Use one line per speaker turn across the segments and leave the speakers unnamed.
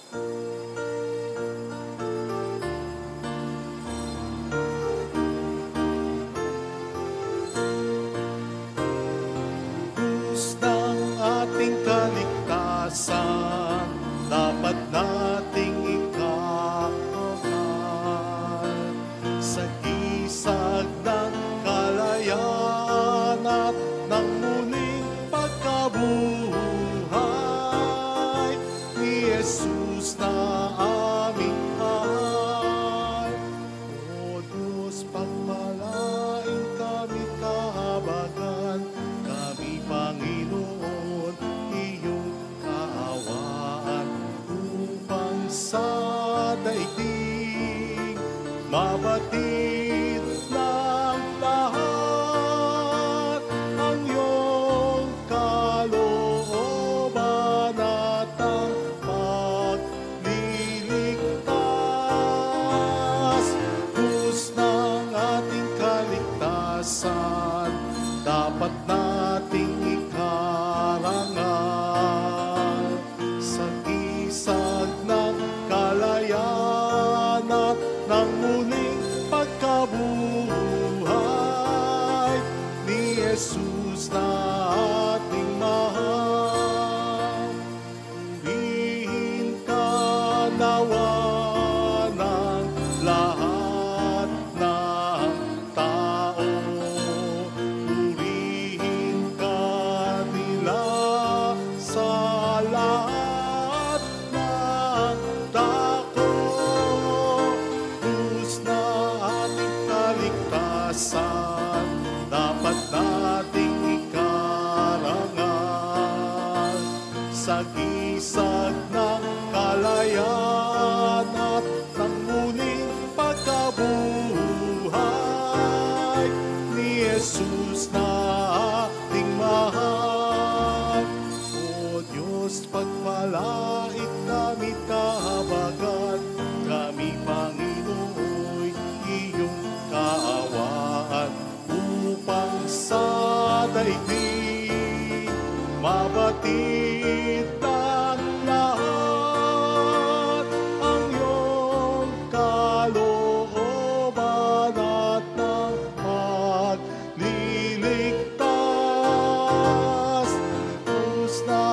Krus ng ating kaligtasan, dapat nating ikaangal. Sa gisag ng kalayaan at ng muling pagkabuhay ni Jesus na aming mahal. O Diyos, pagpalain kami kahabagan, kami Panginoon, iyong kaawaan, upang sa daigdig mabatid ng lahat ang iyong kalooban at ang pagliligtas. Krus ng ating kaligtasan, dapat nating ikarangal. Sa gisag ng kalayaan at ng muling pagkabuhay ni Jesus na ating mahal. Purihin ka nawa ng lahat ng tao. Purihin ka nila sa lahat ng dako. Krus na ating kaligtasan, dapat nating ikarangal. Sa gisag ng kalayaan at ng muling pagkabuhay ni Jesus na ating mahal. O Diyos, pagpalait kami kahabagan, kami Panginoon, iyong kaawaan, upang sa daigdig mabatid ng lahat ang iyong kalooban at ng pagliligtas. Krus na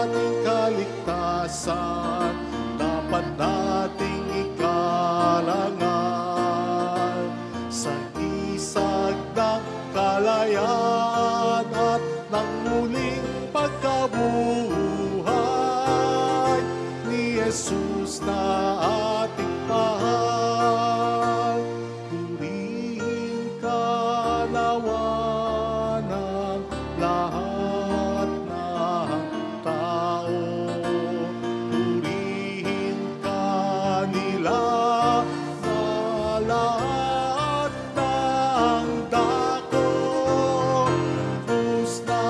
ating kaligtasan, dapat nating ikarangal. Sa gisag ng kalayaan at ng muling pagkabuhay ni Jesus na ating mahal. Purihin ka nawa ng lahat ng tao. Purihin ka nila sa lahat ng dako. Krus na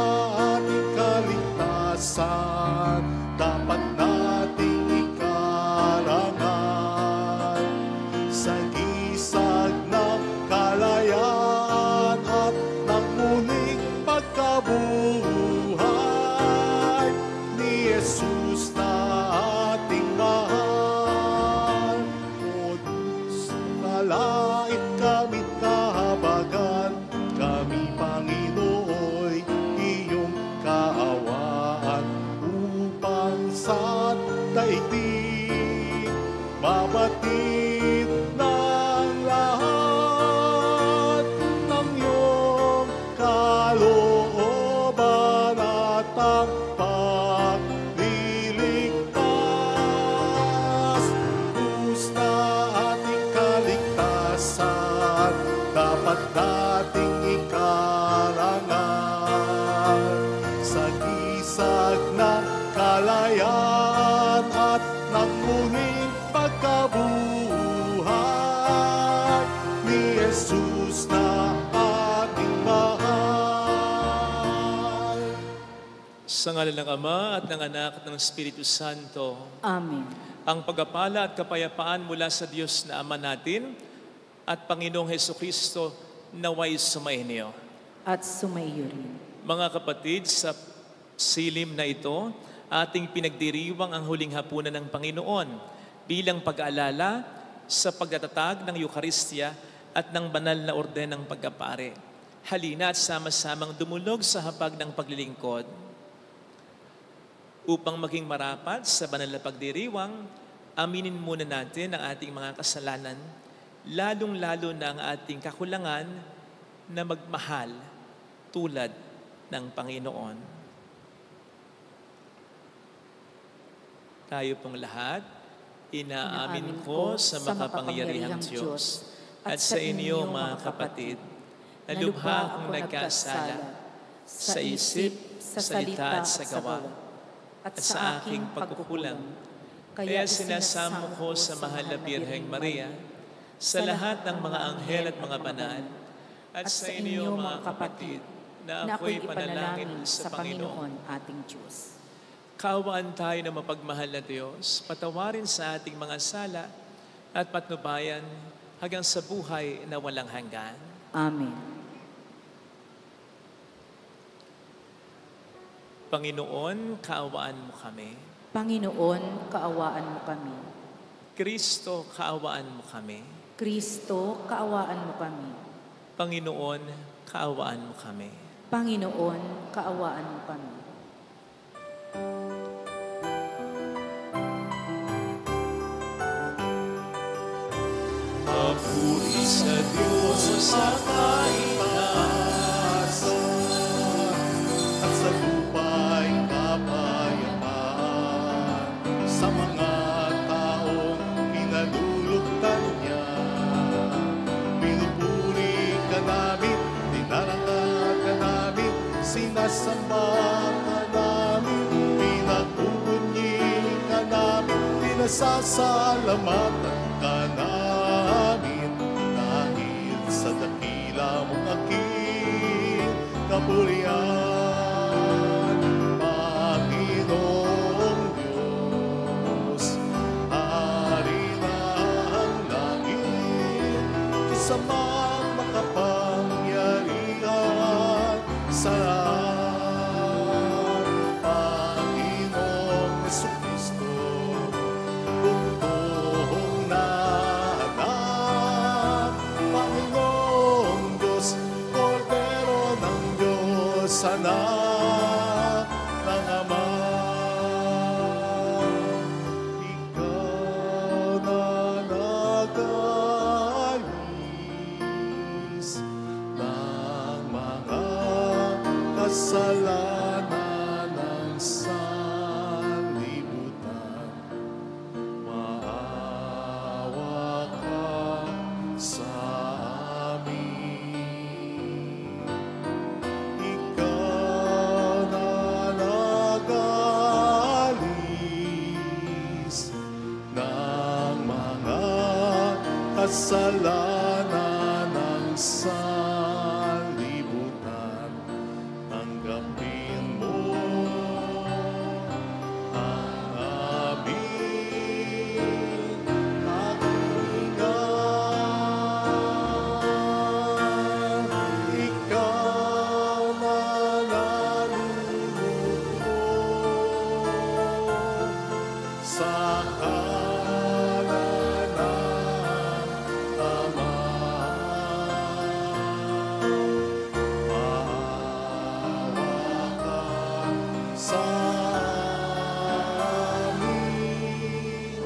ating kaligtasan, dapat nating ikarangal. Sa gisag ng kalayaan at ng muling pagkabuhay ni Jesus na ating mahal. O Diyos, palait kami kahabagan, kami Panginoon, iyong kaawaan, upang sa daigdig mabatid ng lahat ng iyong kalooban at ang pagliligtas. Krus na ating kaligtasan, dapat nating ikarangal. Sa gisag ng kalayaan at ng muling pagkabuhay ni Jesus na ating mahal.
Sa ngalan ng Ama at ng Anak at ng Espiritu Santo.
Amen.
Ang pagpapala at kapayapaan mula sa Diyos na Ama natin at Panginoong Hesukristo naway sumainyo.
At sumaiyo rin.
Mga kapatid, sa silim na ito ating pinagdiriwang ang huling hapunan ng Panginoon bilang pag-aalala sa pagtatatag ng Eucharistia at ng banal na orden ng pagkapare. Halina at sama-samang dumulog sa hapag ng paglilingkod. Upang maging marapat sa banal na pagdiriwang, aminin muna natin ang ating mga kasalanan, lalong-lalo na ang ating kakulangan na magmahal tulad ng Panginoon. Tayo pong lahat, inaamin ko sa makapangyarihang Diyos at sa inyo mga kapatid, na lubha akong nagkasala sa isip, sa salita at sa gawa, at sa aking pagkukulang. Kaya sinasamo ko sa mahal na Birheng Maria, sa lahat ng mga anghel at mga banal, at sa inyo mga kapatid, na ako'y panalangin sa Panginoon
ating Diyos.
Kaawaan tayo na mapagmahal na Diyos, patawarin sa ating mga sala at patnubayan hanggang sa buhay na walang hanggan.
Amen.
Panginoon, kaawaan mo kami.
Panginoon, kaawaan mo kami.
Kristo, kaawaan mo kami.
Kristo, kaawaan mo kami.
Panginoon, kaawaan mo kami.
Panginoon, kaawaan mo kami.
Papuri sa Diyos sa kaitaasan
at sa lupa'y kapayapaan sa mga taong pinalulugtan niya. Pinupuri ka namin, dinaranggan ka namin, sinasamba ka namin, pinagpupunyi ka namin, pinasasalamatan ka namin dahil sa dakila mong aking kapurihan. Panginoong Diyos, Hari ng langit, kasamang makapangyarihan sa lahat. Panginoong Jesucristo, buktong nahanap. Panginoong Diyos, Kordero ng Diyos, anak ng Ama. Ikaw na nag-alis ng mga kasalanan ng sanlibutan. Maawa ka sa amin. Ikaw na nag-alis ng mga kasalanan ng sanlibutan. Tanggapin mo ang aming kahilingan. Ikaw na nalulugod sa kanan ng Ama. Maawa ka sa amin,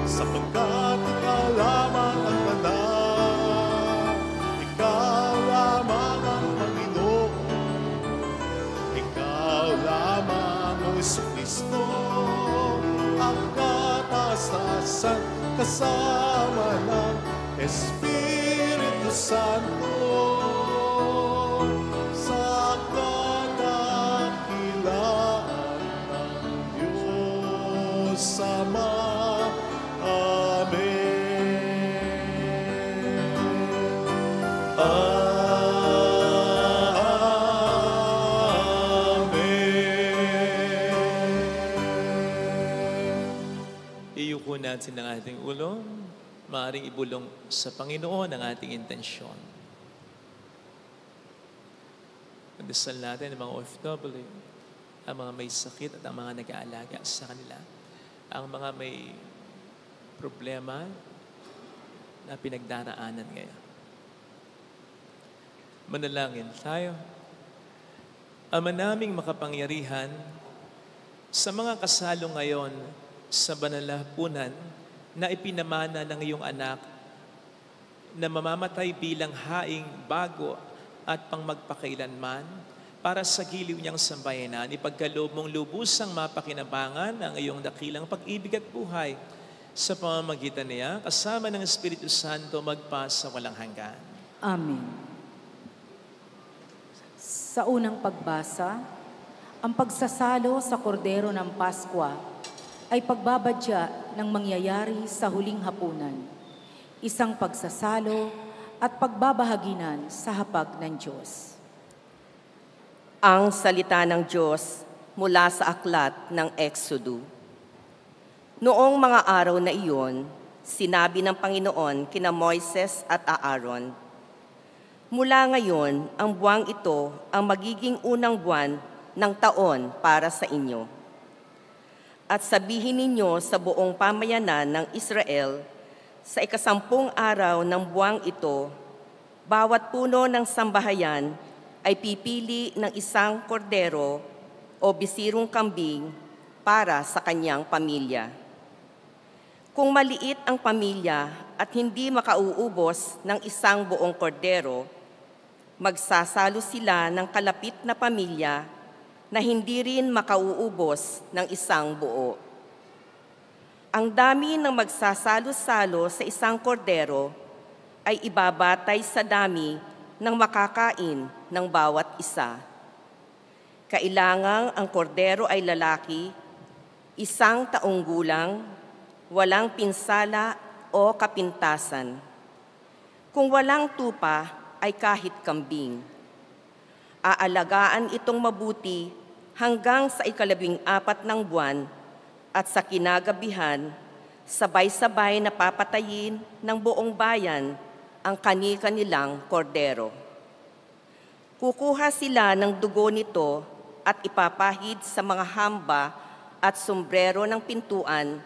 sapagkat ikaw lamang ang banal, ikaw lamang ang Panginoon, ikaw lamang o Jesucristo, ang kataas-taasan kasama ng Espiritu Santo, sa kadakilaan ng Diyos Ama. Amen. Amen.
Iyuko natin ang ating ulo. Maaaring ibulong sa Panginoon ang ating intensyon. Magdasal natin ang mga OFW. ang mga may sakit at ang mga nag-aalaga sa kanila, ang mga may problema na pinagdaraanan ngayon. Manalangin tayo. Ama naming makapangyarihan, sa mga kasalo ngayon sa banal na hapunan na ipinamana ng iyong anak na mamamatay bilang haing bago at pang magpakailanman para sa giliw niyang sambayanan, ipagkaloob mong lubusang mapakinabangan ang iyong dakilang pag-ibig at buhay sa pamamagitan niya, kasama ng Espiritu Santo magpa sa walang hanggan.
Amen. Sa unang pagbasa, ang pagsasalo sa kordero ng Pasko ay pagbabadya ng mangyayari sa huling hapunan, isang pagsasalo at pagbabahaginan sa hapag ng Diyos.
Ang salita ng Diyos mula sa aklat ng Exodo. Noong mga araw na iyon, sinabi ng Panginoon kina Moises at Aaron, "Mula ngayon, ang buwang ito ang magiging unang buwan ng taon para sa inyo. At sabihin ninyo sa buong pamayanan ng Israel, sa 10 araw ng buwang ito, bawat puno ng sambahayan ay pipili ng isang kordero o bisirong kambing para sa kanyang pamilya. Kung maliit ang pamilya at hindi makauubos ng isang buong kordero, magsasalo sila ng kalapit na pamilya na hindi rin makauubos ng isang buo. Ang dami ng magsasalo-salo sa isang kordero ay ibabatay sa dami ng makakain ng bawat isa. Kailangang ang kordero ay lalaki, 1 taong gulang, walang pinsala o kapintasan. Kung walang tupa, ay kahit kambing. Aalagaan itong mabuti hanggang sa 14 ng buwan at sa kinagabihan, sabay-sabay na papatayin ng buong bayan ang kani-kanilang kordero. Kukuha sila ng dugo nito at ipapahid sa mga hamba at sombrero ng pintuan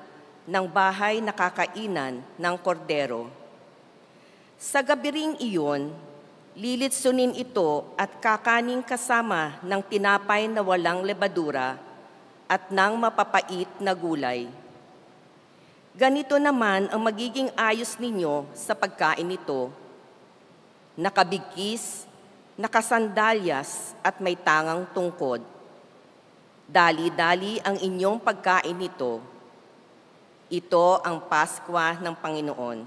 ng bahay na kakainan ng kordero. Sa gabi ring iyon, lilitsunin ito at kakaning kasama ng tinapay na walang lebadura at ng mapapait na gulay. Ganito naman ang magiging ayos ninyo sa pagkain nito: nakabigkis, nakasandalyas at may tangang tungkod. Dali-dali ang inyong pagkain nito. Ito ang Paskwa ng Panginoon.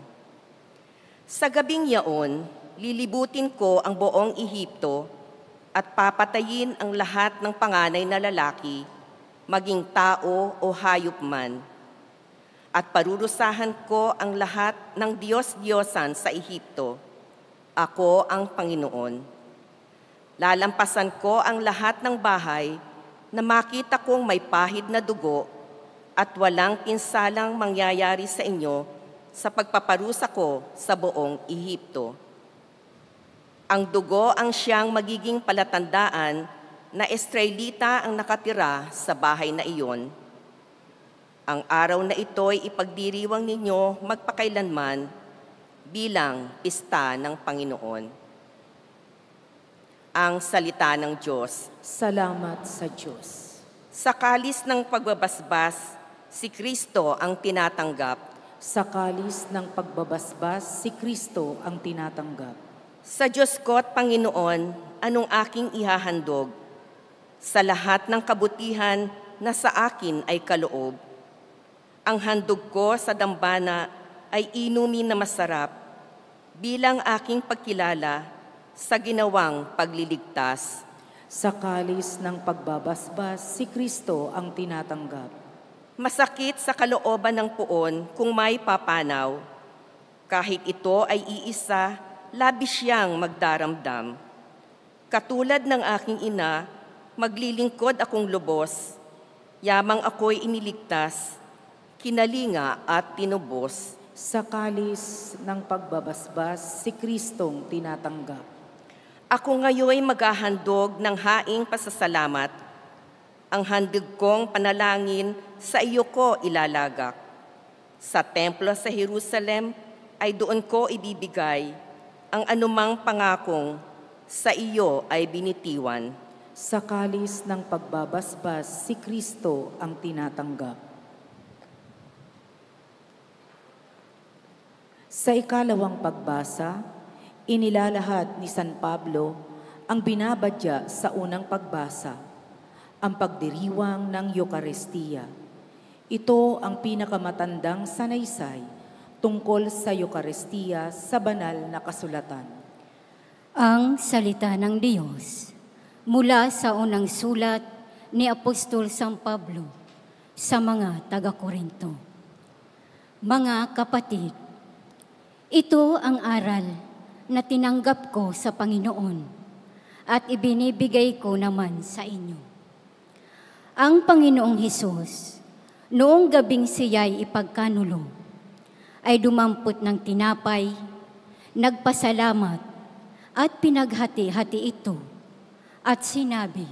Sa gabing yaon, lilibutin ko ang buong Ehipto at papatayin ang lahat ng panganay na lalaki, maging tao o hayop man. At parurusahan ko ang lahat ng Diyos-Diyosan sa Ehipto. Ako ang Panginoon. Lalampasan ko ang lahat ng bahay na makita kong may pahid na dugo at walang pinsalang mangyayari sa inyo sa pagpaparusa ko sa buong Ehipto. Ang dugo ang siyang magiging palatandaan na Israelita ang nakatira sa bahay na iyon. Ang araw na ito'y ipagdiriwang ninyo magpakailanman bilang pista ng Panginoon. Ang salita ng Diyos.
Salamat sa Diyos.
Sa kalis ng pagbabasbas, si Kristo ang tinatanggap.
Sa kalis ng pagbabasbas, si Kristo ang tinatanggap.
Sa Diyos ko at Panginoon, anong aking ihahandog? Sa lahat ng kabutihan na sa akin ay kaloob. Ang handog ko sa dambana ay inumin na masarap bilang aking pagkilala sa ginawang pagliligtas.
Sa kalis ng pagbabasbas, si Kristo ang tinatanggap.
Masakit sa kalooban ng puon kung may papanaw. Kahit ito ay iisa, labis siyang magdaramdam. Katulad ng aking ina, maglilingkod akong lubos. Yamang ako'y iniligtas, kinalinga at tinubos.
Sa kalis ng pagbabasbas, si Kristong tinatanggap.
Ako ngayoy maghahandog ng haing pasasalamat. ang handog kong panalangin sa iyo ko ilalagak. Sa templo sa Jerusalem ay doon ko ibibigay ang anumang pangakong sa iyo ay binitiwan.
Sa kalis ng pagbabasbas, si Kristo ang tinatanggap. Sa ikalawang pagbasa, inilalahad ni San Pablo ang binabadya sa unang pagbasa, ang pagdiriwang ng Eucharistia. Ito ang pinakamatandang sanaysay tungkol sa Eucharistia sa banal na kasulatan.
Ang salita ng Diyos mula sa unang sulat ni Apostol San Pablo sa mga taga-Korinto. Mga kapatid, ito ang aral na tinanggap ko sa Panginoon at ibinibigay ko naman sa inyo. Ang Panginoong Hesus, noong gabing siya'y ipagkanulo, ay dumampot ng tinapay, nagpasalamat at pinaghati-hati ito at sinabi,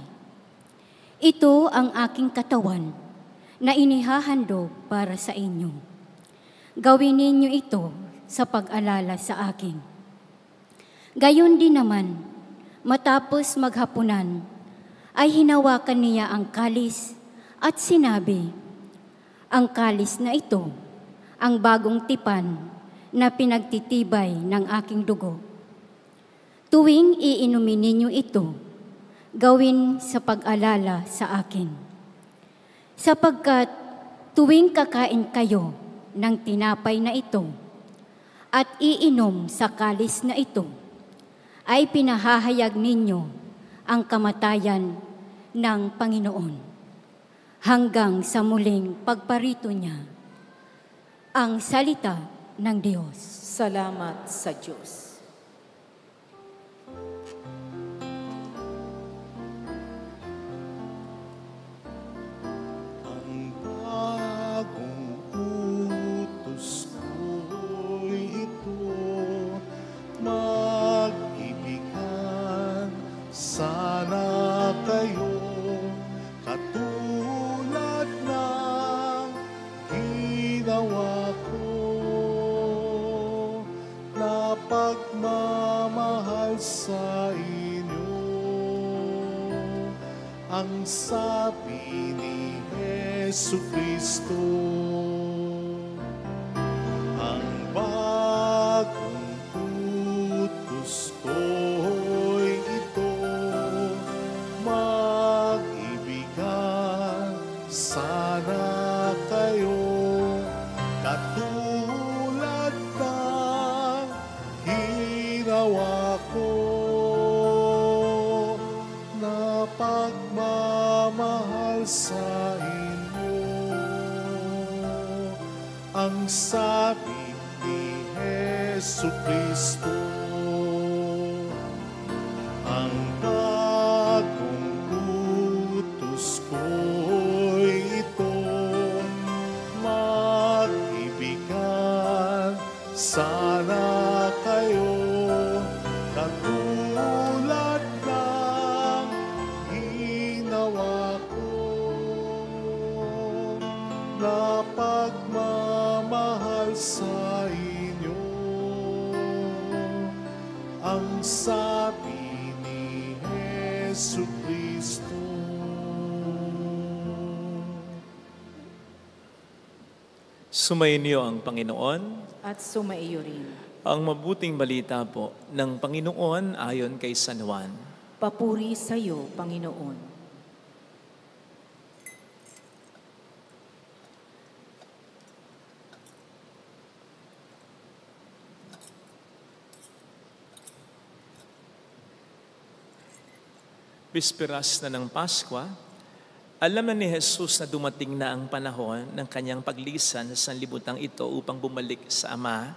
"Ito ang aking katawan na inihahandog para sa inyo. Gawin ninyo ito sa pag-alala sa akin." Gayon din naman, matapos maghapunan, ay hinawakan niya ang kalis at sinabi, "Ang kalis na ito, ang bagong tipan na pinagtitibay ng aking dugo. Tuwing iinumin ninyo ito, gawin sa pag-alala sa akin. Sapagkat tuwing kakain kayo ng tinapay na ito at iinom sa kalis na ito, ay pinahahayag ninyo ang kamatayan ng Panginoon hanggang sa muling pagparito niya." Ang salita ng Diyos.
Salamat sa Diyos.
Ang bagong utos ko'y ito, mag-ibigan sana kayo, katulad ng ginawa ko, na pagmamahal sa inyo. Ang sabi ni Jesucristo, ang bagong utos ko'y ito, mag-ibigan sana kayo, katulad ng ginawa ko, na pagmamahal sa inyo. Ang sabi ni Jesucristo, ang bagong utos ko'y ito, mag-ibigan sana kayo, katulad ng ginawa ko, na pagmamahal sa inyo. Ang sabi ni Jesucristo.
Sumainyo ang Panginoon.
At sumaiyo rin.
Ang mabuting balita po ng Panginoon ayon kay San Juan.
Papuri sa iyo, Panginoon.
Bisperas na ng Paskwa, alam na ni Jesus na dumating na ang panahon ng kanyang paglisan sa sanlibutan ito upang bumalik sa Ama.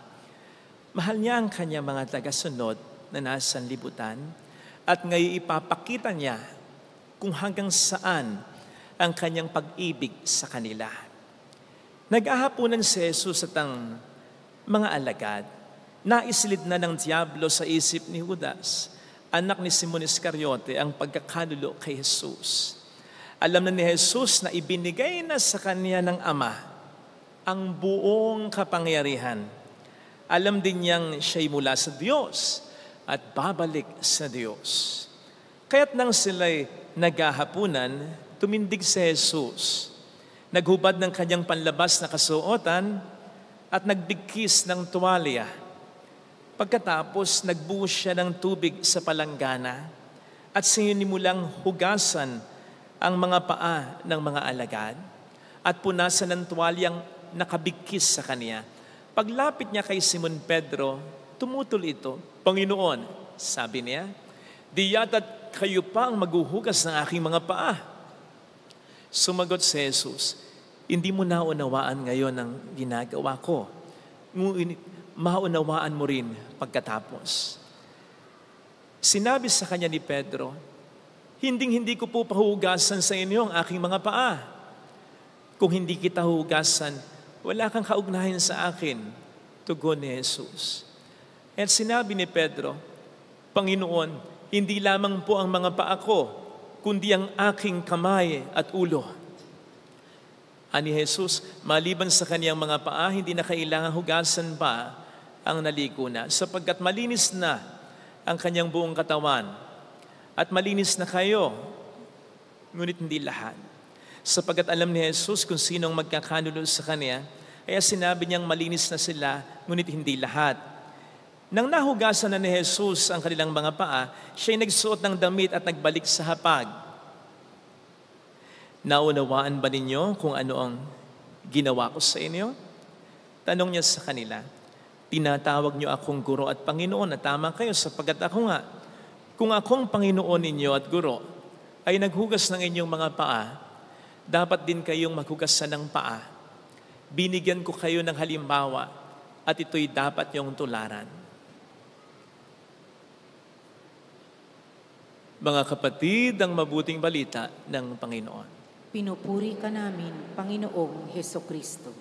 Mahal niya ang kanyang mga tagasunod na nasa sanlibutan at ngayon ipapakita niya kung hanggang saan ang kanyang pag-ibig sa kanila. Nag-ahapunan si Jesus at ang mga alagad. Naisilid na ng Diablo sa isip ni Judas, anak ni Simon Iscariote, ang pagkakanulo kay Jesus. Alam na ni Jesus na ibinigay na sa kanya ng Ama ang buong kapangyarihan. Alam din niyang siya'y mula sa Diyos at babalik sa Diyos. Kaya't nang sila'y naghahapunan, tumindig si Jesus. Naghubad ng kanyang panlabas na kasuotan at nagbigkis ng tuwalya. Pagkatapos, nagbuhos siya ng tubig sa palanggana at sinimulang hugasan ang mga paa ng mga alagad at punasan ng tuwalyang nakabigkis sa kanya. Paglapit niya kay Simon Pedro, tumutol ito. Panginoon, sabi niya, di yata't kayo pa ang maghuhugas ng aking mga paa. Sumagot si Jesus, hindi mo naunawaan ngayon ang ginagawa ko. Ngunit maunawaan mo rin pagkatapos. Sinabi sa kanya ni Pedro, hindi ko po pahugasan sa inyo ang aking mga paa. Kung hindi kita hugasan, wala kang kaugnayan sa akin, tugon ni Jesus. At sinabi ni Pedro, Panginoon, hindi lamang po ang mga paa ko, kundi ang aking kamay at ulo. Ani Jesus, maliban sa kaniyang mga paa, hindi na kailangan hugasan pa ang naligo na, sapagkat malinis na ang kanyang buong katawan. At malinis na kayo, ngunit hindi lahat. Sapagkat alam ni Jesus kung sinong magkakanulod sa kanya, kaya sinabi niyang malinis na sila, ngunit hindi lahat. Nang nahugasan na ni Jesus ang kanilang mga paa, siya'y nagsuot ng damit at nagbalik sa hapag. Naunawaan ba ninyo kung ano ang ginawa ko sa inyo? Tanong niya sa kanila, tinatawag niyo akong guro at Panginoon na tama kayo sapagkat ako nga, kung akong Panginoon ninyo at guro ay naghugas ng inyong mga paa, dapat din kayong maghugasan ng paa. Binigyan ko kayo ng halimbawa at ito'y dapat niyong tularan. Mga kapatid, ang mabuting balita ng Panginoon.
Pinupuri ka namin, Panginoong Hesukristo.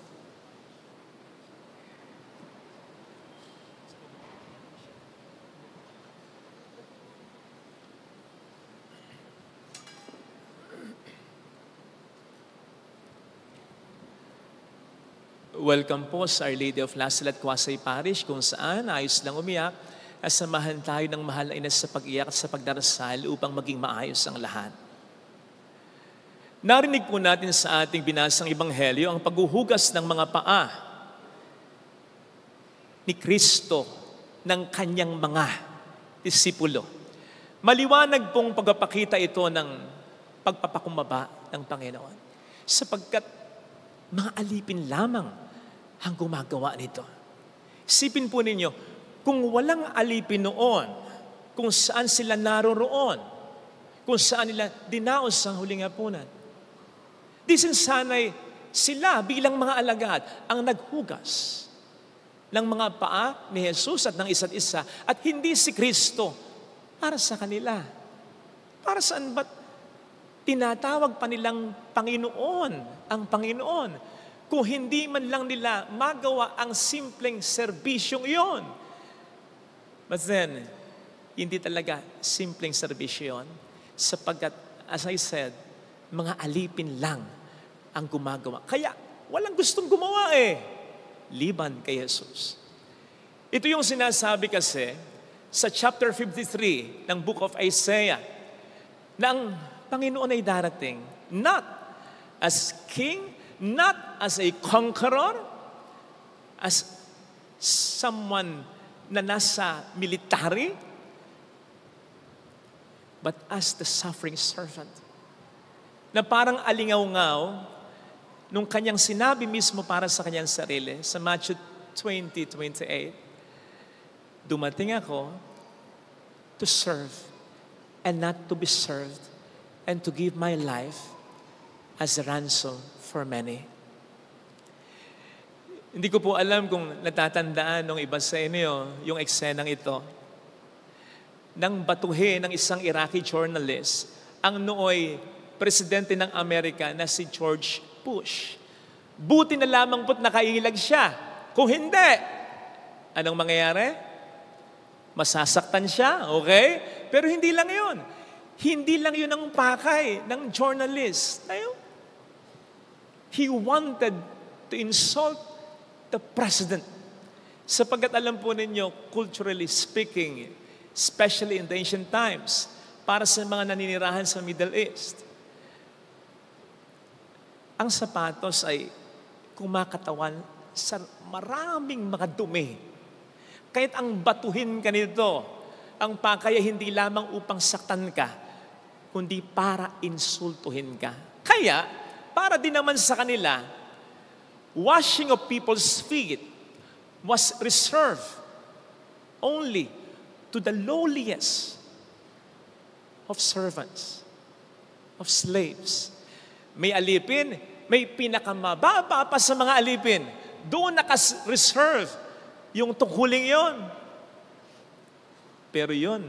Welcome po sa Our Lady of Lasalle at Quasay Parish kung saan ayos lang umiyak at samahan tayo ng mahal na ina sa pag-iyak at sa pagdarasal upang maging maayos ang lahat. Narinig po natin sa ating binasang Ebanghelyo ang paghuhugas ng mga paa ni Kristo ng kanyang mga disipulo. Maliwanag pong pagpapakita ito ng pagpapakumbaba ng Panginoon sapagkat mga alipin lamang ang gumagawa nito. Isipin po ninyo, kung walang alipin noon, kung saan sila naroroon, kung saan nila dinaos ang huling hapunan, di sanay sila bilang mga alagad ang naghugas ng mga paa ni Jesus at ng isa't isa at hindi si Kristo para sa kanila. Para saan ba't tinatawag pa nilang Panginoon ang Panginoon kung hindi man lang nila magawa ang simpleng serbisyong iyon? But then, hindi talaga simpleng serbisyo yun sapagkat, as I said, mga alipin lang ang gumagawa. Kaya, walang gustong gumawa liban kay Jesus. Ito yung sinasabi kasi sa chapter 53 ng Book of Isaiah na ang Panginoon ay darating not as king, not as a conqueror, as someone na nasa military, but as the suffering servant. Na parang alingaw-ngaw nung kanyang sinabi mismo para sa kanyang sarili sa Matthew 20:28, dumating ako to serve and not to be served and to give my life as a ransom for many. Hindi ko po alam kung natatandaan ng iba sa inyo yung eksenang ito. Nang batuhin ng isang Iraqi journalist ang nooy presidente ng Amerika na si George Bush. Buti na lamang po't nakailag siya. Kung hindi, anong mangyayari? Masasaktan siya, okay? Pero hindi lang yun. Hindi lang yun ang pakay ng journalist. He wanted to insult the president. Sapagkat alam po ninyo, culturally speaking, especially in the ancient times, para sa mga naninirahan sa Middle East, ang sapatos ay kumakatawan sa maraming mga dumi. Kahit ang batuhin ka nito, ang pakay ay hindi lamang upang saktan ka, kundi para insultuhin ka. Kaya, para din naman sa kanila, washing of people's feet was reserved only to the lowliest of servants, of slaves. May alipin, may pinakamababa pa sa mga alipin. Doon naka-reserve yung tungkuling yon. Pero yon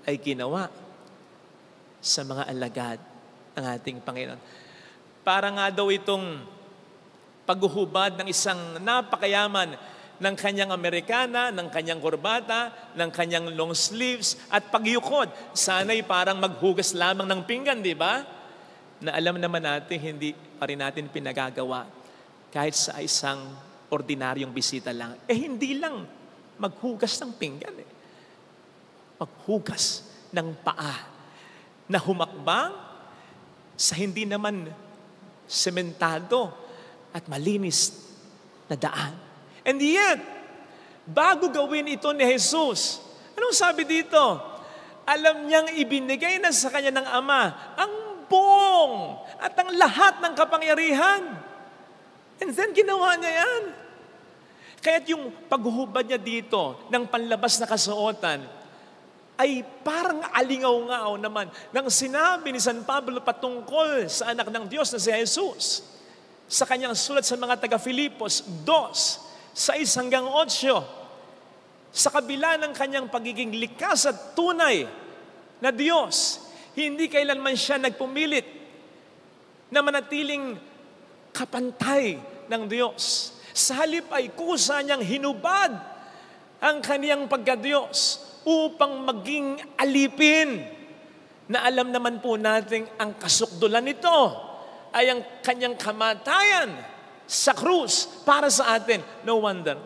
ay ginawa sa mga alagad ng ating Panginoon. Para nga daw itong paghuhubad ng isang napakayaman ng kanyang Amerikana, ng kanyang kurbata, ng kanyang long sleeves, at pagyukod. Sana'y parang maghugas lamang ng pinggan, di ba? Na alam naman natin, hindi pa rin natin pinagagawa kahit sa isang ordinaryong bisita lang. Hindi lang maghugas ng pinggan. Maghugas ng paa na humakbang sa hindi naman sementado at malinis na daan. And yet, bago gawin ito ni Jesus, anong sabi dito? Alam niyang ibinigay na sa kanya ng Ama ang buong at ang lahat ng kapangyarihan. And then ginawa niya yan. Kaya't yung paghuhubad niya dito ng panlabas na kasuotan ay parang alingaw-ngaw naman nang sinabi ni San Pablo patungkol sa anak ng Diyos na si Jesus. Sa kanyang sulat sa mga taga-Filipos 2:6-8, sa kabila ng kanyang pagiging likas at tunay na Diyos, hindi kailanman siya nagpumilit na manatiling kapantay ng Diyos. Sa halip ay kusa niyang hinubad ang kaniyang pagka-Diyos upang maging alipin na alam naman po natin ang kasukdulan nito ay ang kanyang kamatayan sa krus para sa atin. No wonder.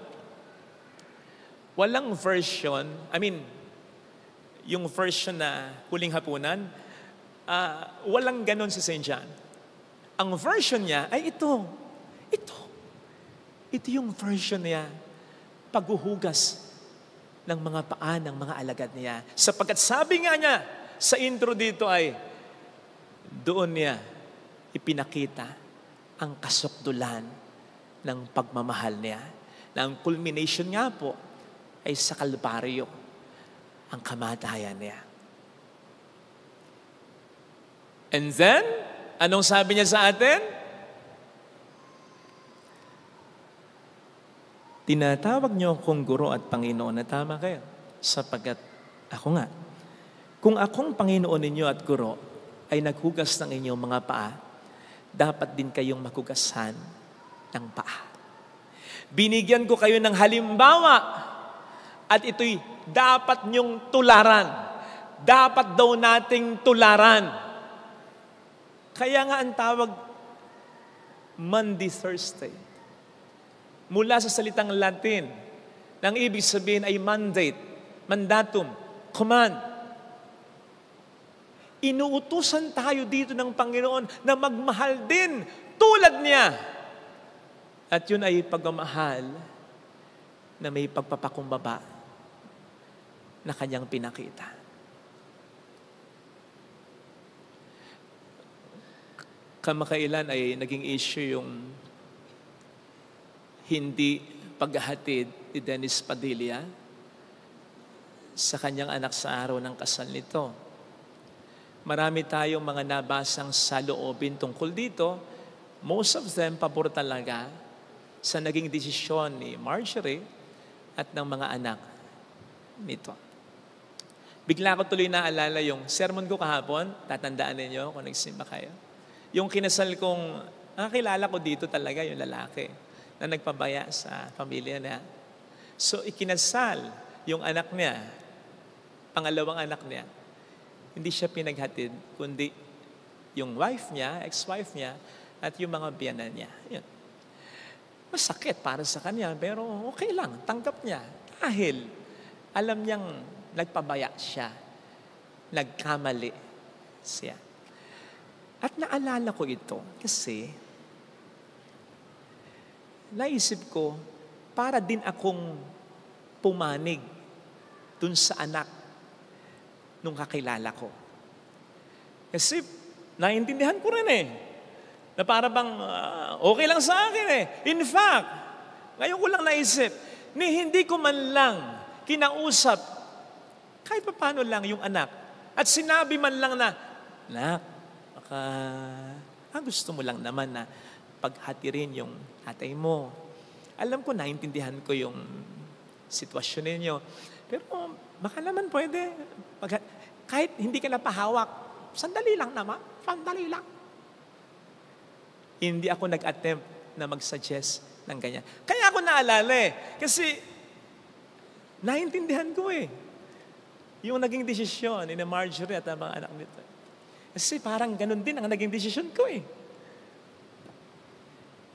Walang version, yung version na Huling Hapunan, walang ganon si St. John. Ang version niya ay ito. Ito yung version niya. Paghuhugas ng mga paa ng mga alagad niya. Sapagkat sabi nga niya sa intro dito ay, doon niya ipinakita ang kasukdulan ng pagmamahal niya. Na ang culmination nga po ay sa Kalbaryo, ang kamatayan niya. And then, anong sabi niya sa atin? Tinatawag niyo akong guro at Panginoon na tama kayo. Sapagkat ako nga, kung akong Panginoon ninyo at guro ay naghugas ng inyong mga paa, dapat din kayong maghugasan ng paa. Binigyan ko kayo ng halimbawa at ito'y dapat niyong tularan. Dapat daw nating tularan. Kaya nga ang tawag Monday, Thursday. Mula sa salitang Latin, nang ibig sabihin ay mandate, mandatum, command. Inuutusan tayo dito ng Panginoon na magmahal din tulad niya. At yun ay pagmamahal na may pagpapakumbaba na kanyang pinakita. Kamakailan ay naging issue yung hindi paghahatid ni Dennis Padilla sa kanyang anak sa araw ng kasal nito. Marami tayong mga nabasang saloobin tungkol dito. Most of them pabor talaga sa naging desisyon ni Marjorie at ng mga anak nito. Bigla ko tuloy naalala yung sermon ko kahapon. Tatandaan ninyo kung nagsimba kayo. Yung kinasal kong, nakakilala ko dito talaga yung lalaki na nagpabaya sa pamilya niya. So, ikinasal yung anak niya, pangalawang anak niya. Hindi siya pinaghatid, kundi yung wife niya, ex-wife niya, at yung mga biyanan niya. Yun. Masakit para sa kanya, pero okay lang, tanggap niya. Dahil alam niyang nagpabaya siya, nagkamali siya. At naalala ko ito kasi naisip ko, para din akong pumanig dun sa anak nung kakilala ko. Kasi naiintindihan ko rin na para bang okay lang sa akin In fact, ngayon ko lang naisip, hindi ko man lang kinausap kahit pa paano lang yung anak. At sinabi man lang na, "Anak, baka gusto mo lang naman na paghatirin yung tatay mo. Alam ko, naintindihan ko yung sitwasyon ninyo. Pero baka naman pwede, kahit hindi ka napahawak, sandali lang naman, sandali lang." Hindi ako nag-attempt na mag-suggest ng ganyan. Kaya ako naalala kasi naintindihan ko yung naging desisyon ni Marjorie at ang mga anak nito. Kasi parang ganun din ang naging desisyon ko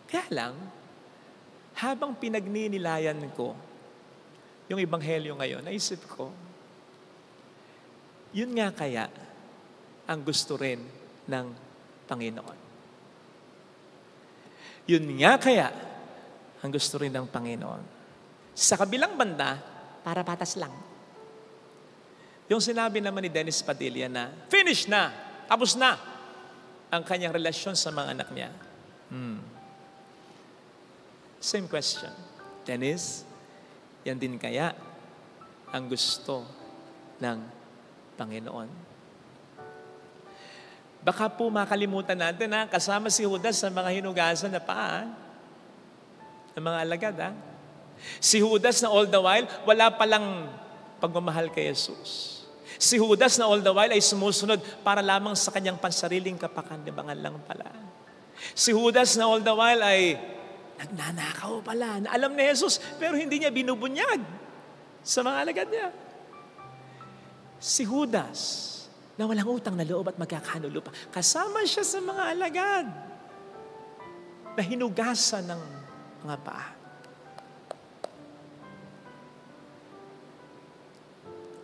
Kaya lang, habang pinagninilayan ko yung ebanghelyo ngayon, naisip ko, yun nga kaya ang gusto rin ng Panginoon. Yun nga kaya ang gusto rin ng Panginoon. Sa kabilang banda, para patas lang. Yung sinabi naman ni Dennis Padilla na, finish na, tapos na ang kanyang relasyon sa mga anak niya. Same question. Dennis, yan din kaya ang gusto ng Panginoon? Baka po makalimutan natin kasama si Judas sa mga hinugasan na paa ng mga alagad. Si Judas na all the while, wala palang pagmamahal kay Jesus. Si Judas na all the while ay sumusunod para lamang sa kanyang pansariling kapakinabangan lang pala. Si Judas na all the while ay nagnanakaw pala, na alam ni Jesus, pero hindi niya binubunyag sa mga alagad niya. Si Judas na walang utang na loob at magkakanulo pa, kasama siya sa mga alagad na hinugasan ng mga paa.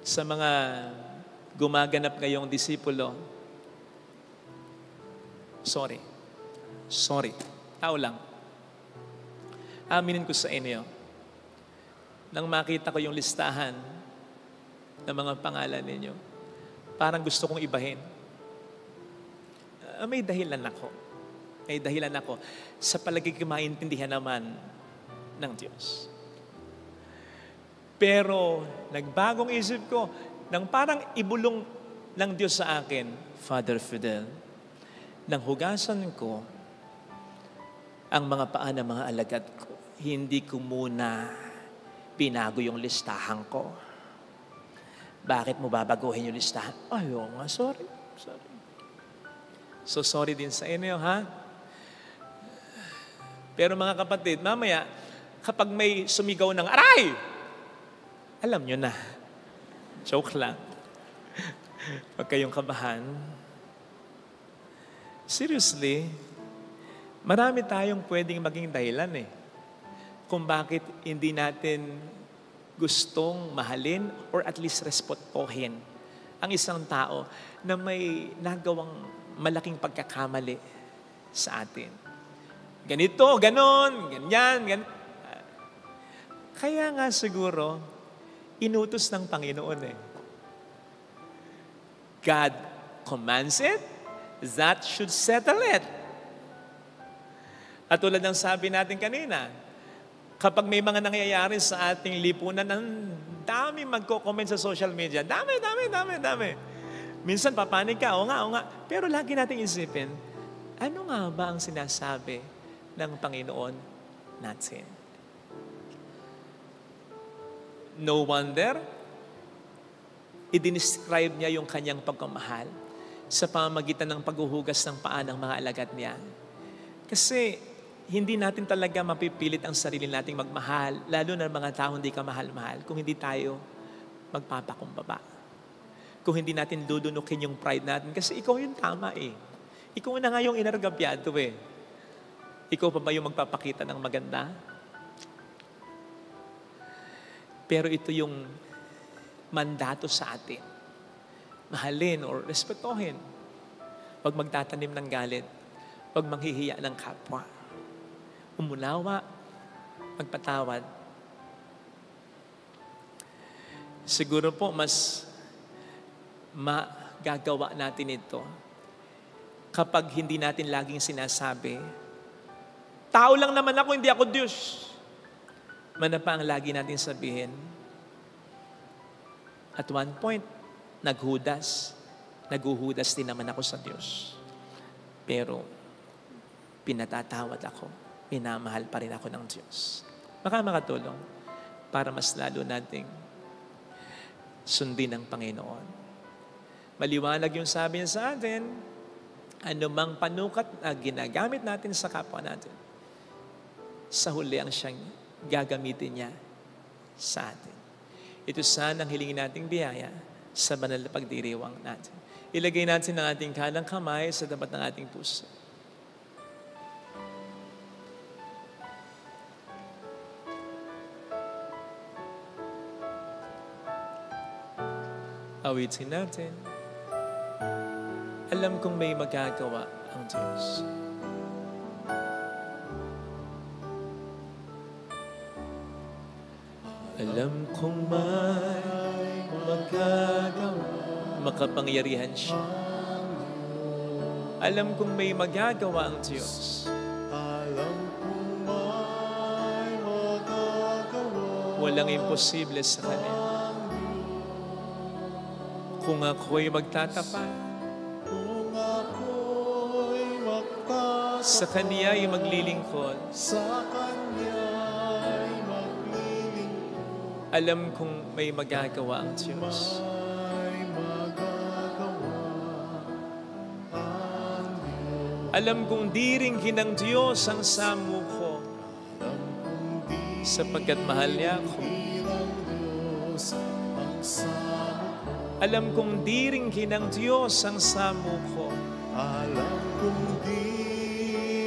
Sa mga gumaganap ngayong disipulo, sorry, tao lang. Aminin ko sa inyo, nang makita ko yung listahan ng mga pangalan ninyo, parang gusto kong ibahin. May dahilan ako. Sa palagi ko maintindihan naman ng Diyos. Pero nagbagong isip ko, nang parang ibulong ng Diyos sa akin, Father Fidel, nang hugasan ko ang mga paa ng mga alagad ko, hindi ko muna binago yung listahan ko. Bakit mo babaguhin yung listahan? Ayaw nga, sorry. So sorry din sa inyo, Pero mga kapatid, mamaya, kapag may sumigaw ng aray, alam nyo na. Joke lang. Huwag kayong kabahan. Seriously, marami tayong pwedeng maging dahilan kung bakit hindi natin gustong mahalin or at least respetuhin ang isang tao na may nagawang malaking pagkakamali sa atin. Ganito, ganon, ganyan. Kaya nga siguro, inutos ng Panginoon God commands it, that should settle it. At tulad ng sabi natin kanina, kapag may mga nangyayari sa ating lipunan, ang dami magko-comment sa social media. Dami. Minsan papanig ka, o nga. Pero lagi nating isipin, ano nga ba ang sinasabi ng Panginoon natin? No wonder, i-describe niya yung kanyang pagmamahal sa pamamagitan ng paghuhugas ng paa ng mga alagad niya. Kasi hindi natin talaga mapipilit ang sarili nating magmahal, lalo na mga tao hindi ka mahal-mahal, kung hindi tayo magpapakumbaba. kung hindi natin dudunukin yung pride natin. Kasi ikaw yung tama eh. Ikaw na nga yung inargabyado eh. Ikaw pa ba yung magpapakita ng maganda? Pero ito yung mandato sa atin. Mahalin or respetuhin. Huwag magtatanim ng galit. Huwag manghihiya ng kapwa. Umunawa, magpatawad. Siguro po mas magagawa natin ito kapag hindi natin laging sinasabi, tao lang naman ako, hindi ako Diyos. Manapa ang lagi natin sabihin. At one point, naguhudas din naman ako sa Diyos. Pero, pinatatawad ako. Minamahal pa rin ako ng Diyos. Baka makatulong para mas lalo nating sundin ang Panginoon. Maliwanag yung sabi niya sa atin, anumang panukat na ginagamit natin sa kapwa natin, sa huli ang siyang gagamitin niya sa atin. Ito sana ang hilingin nating biyaya sa banal na pagdiriwang natin. Ilagay natin ang ating kanang kamay sa tapat ng ating puso. Awitin natin. Alam kong may magagawa ang Diyos. Alam kong may magagawa, makapangyarihan siya. Alam kong may magagawa ang Diyos.
Alam kong may magagawa.
Walang imposible sa Kanya. Kung ako'y magtatapat,
Kung ako'y magtatapat,
sa Kaniya'y maglilingkod,
sa Kanya'y maglilingkod,
alam kong may magagawa ang Diyos.
may magagawa ang Diyos.
Alam kong diringgin ng Diyos ang samo ko,
Alam kong di
sapagkat mahal niya ako.
ng Diyos ang sama ko.
Alam kong diringgin ng Diyos ang samo ko,
Alam kong di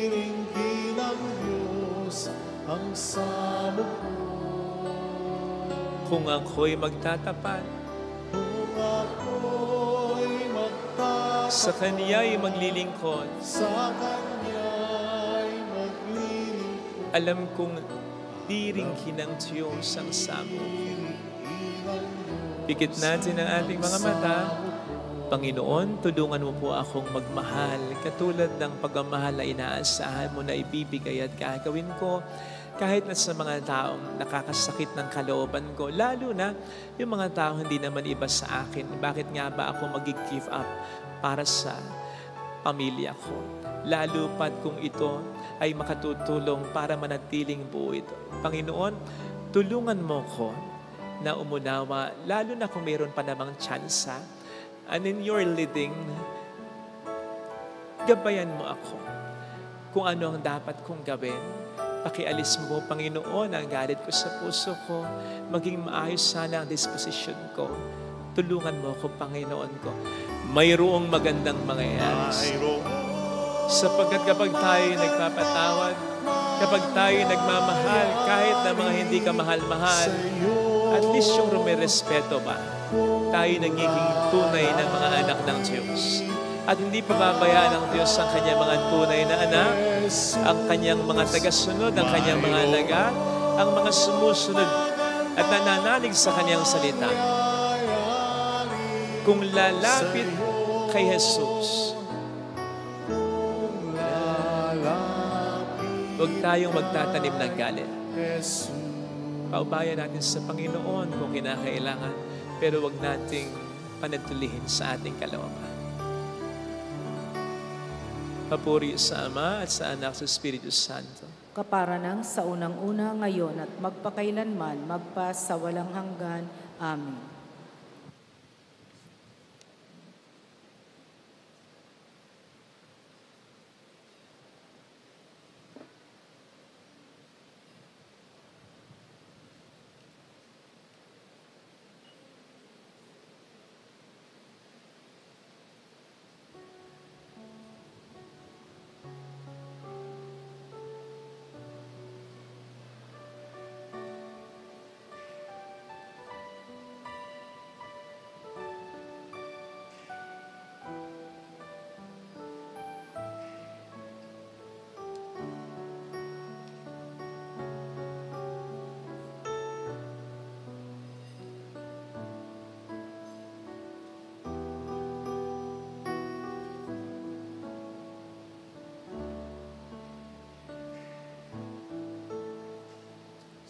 ringgin ng Diyos ang sama ko.
kung ako'y magtatapat,
Kung ako'y magtatapat,
sa Kaniya'y maglilingkod,
sa Kanya'y maglilingkod.
alam kong diringgin ng Diyos ang samo ko. Pikit natin ang ating mga mata. Panginoon, tulungan mo po akong magmahal katulad ng pagmamahal na inaasahan mo na ibibigay at gagawin ko kahit na sa mga taong nakakasakit ng kalooban ko, lalo na yung mga taong hindi naman iba sa akin. Bakit nga ba ako mag-give up para sa pamilya ko? Lalo pat kung ito ay makatutulong para manatiling buo ito. Panginoon, tulungan mo ko na umunawa, lalo na kung mayroon pa namang tsansa. And in your leading, gabayan mo ako kung ano ang dapat kong gawin. Pakialis mo, Panginoon, ang galit ko sa puso ko. Maging maayos sana ang disposition ko. Tulungan mo ako, Panginoon ko. Mayroong magandang mangyayari. Sapagkat kapag tayo nagpapatawad, kapag tayo nagmamahal, kahit na mga hindi ka mahal-mahal, at least yung rumirespeto ba, tayo nagiging tunay ng mga anak ng Diyos. At hindi pababayaan ng Diyos ang kanyang mga tunay na anak, ang kanyang mga tagasunod, ang kanyang mga alaga, ang mga sumusunod at nananalig sa kanyang salita. Kung lalapit kay Jesus, huwag tayong magtatanim ng galit. Paubayan natin sa Panginoon kung kinakailangan, pero huwag nating panatulihin sa ating kalooban. Papuri sa Ama at sa Anak sa Espiritu Santo.
Kapara ng sa unang-una ngayon at magpakailanman, magpa sa walang hanggan. Amen.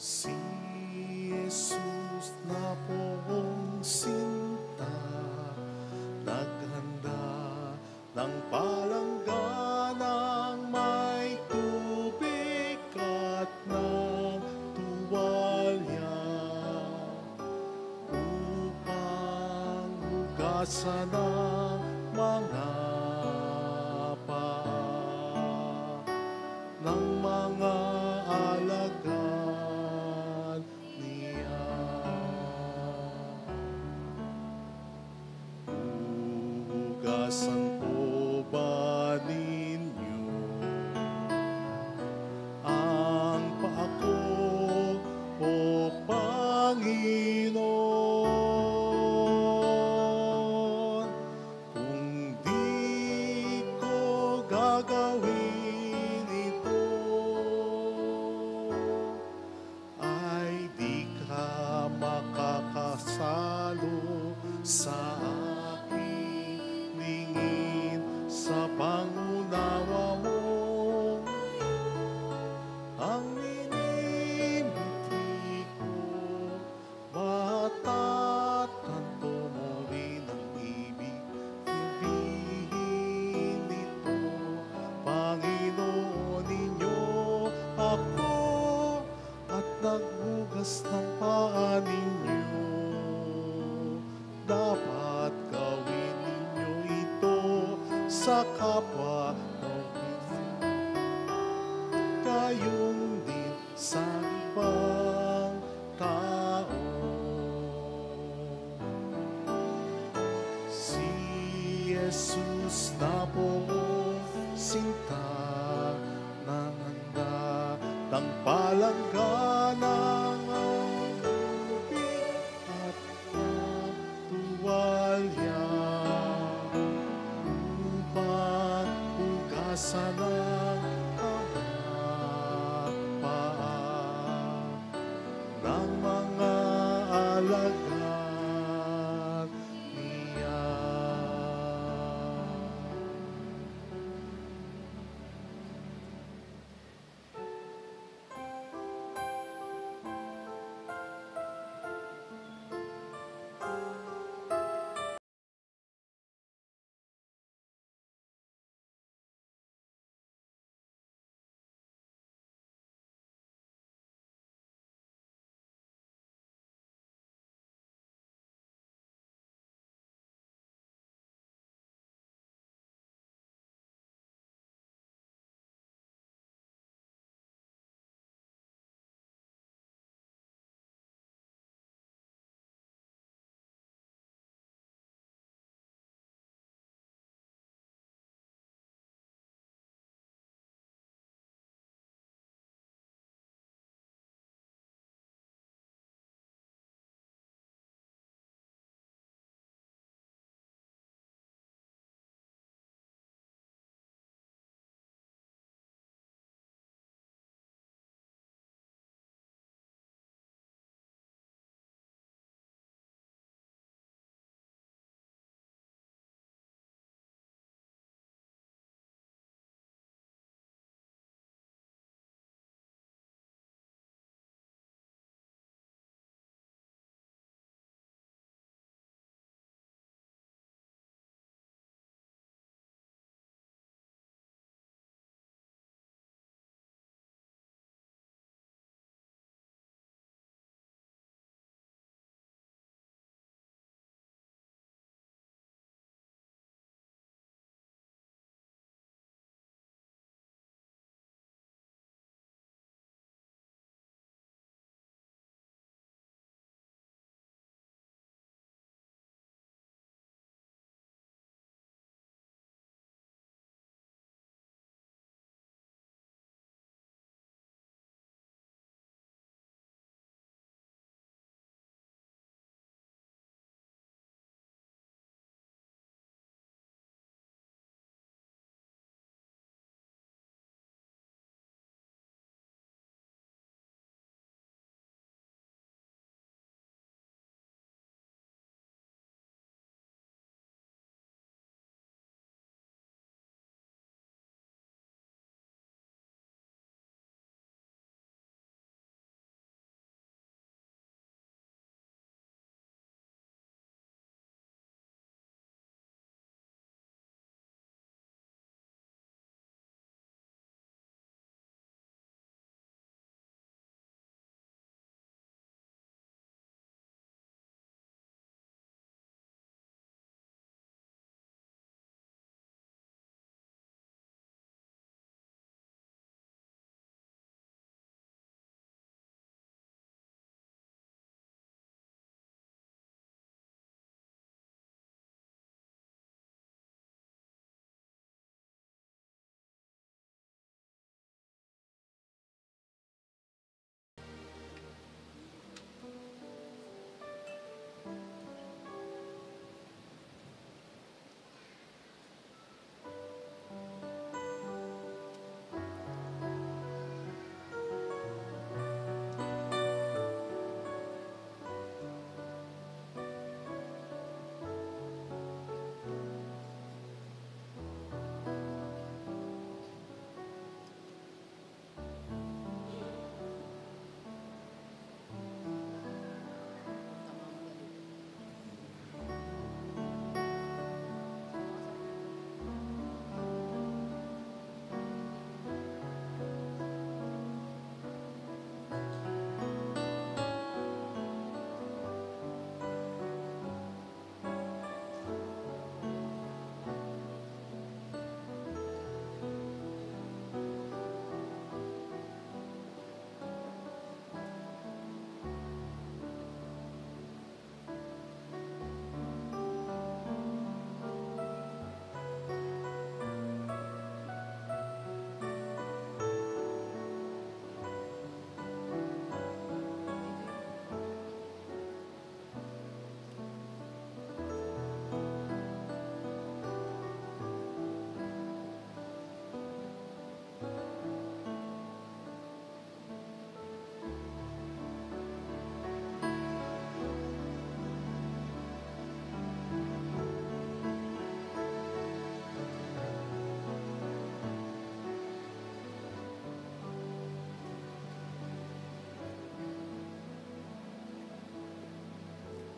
Si Jesus na pong sinta, naghanda ng palangganang may tubig at ng tuwalya upang hugasan ang mga paa ng mga alagad niya. Hugasan po ba ninyo ang paa ko, o Panginoon? Kung di ko gagawin ito, ay di ka makakasalo sa aking lingin sa pangunawa mo. Ang minimiti ko, matatanto mo rin ang ibig sabihin nito. Panginoon ninyo ako, at naghugas ng paa ninyo. Dapat gawin ninyo ito sa kapwa kayong din sa ibang tao. Si Jesus na pong sinta, nanganda ng palangganang tubig at ng tuwalya upang hugasan ang mga paa ng mga alagad niya.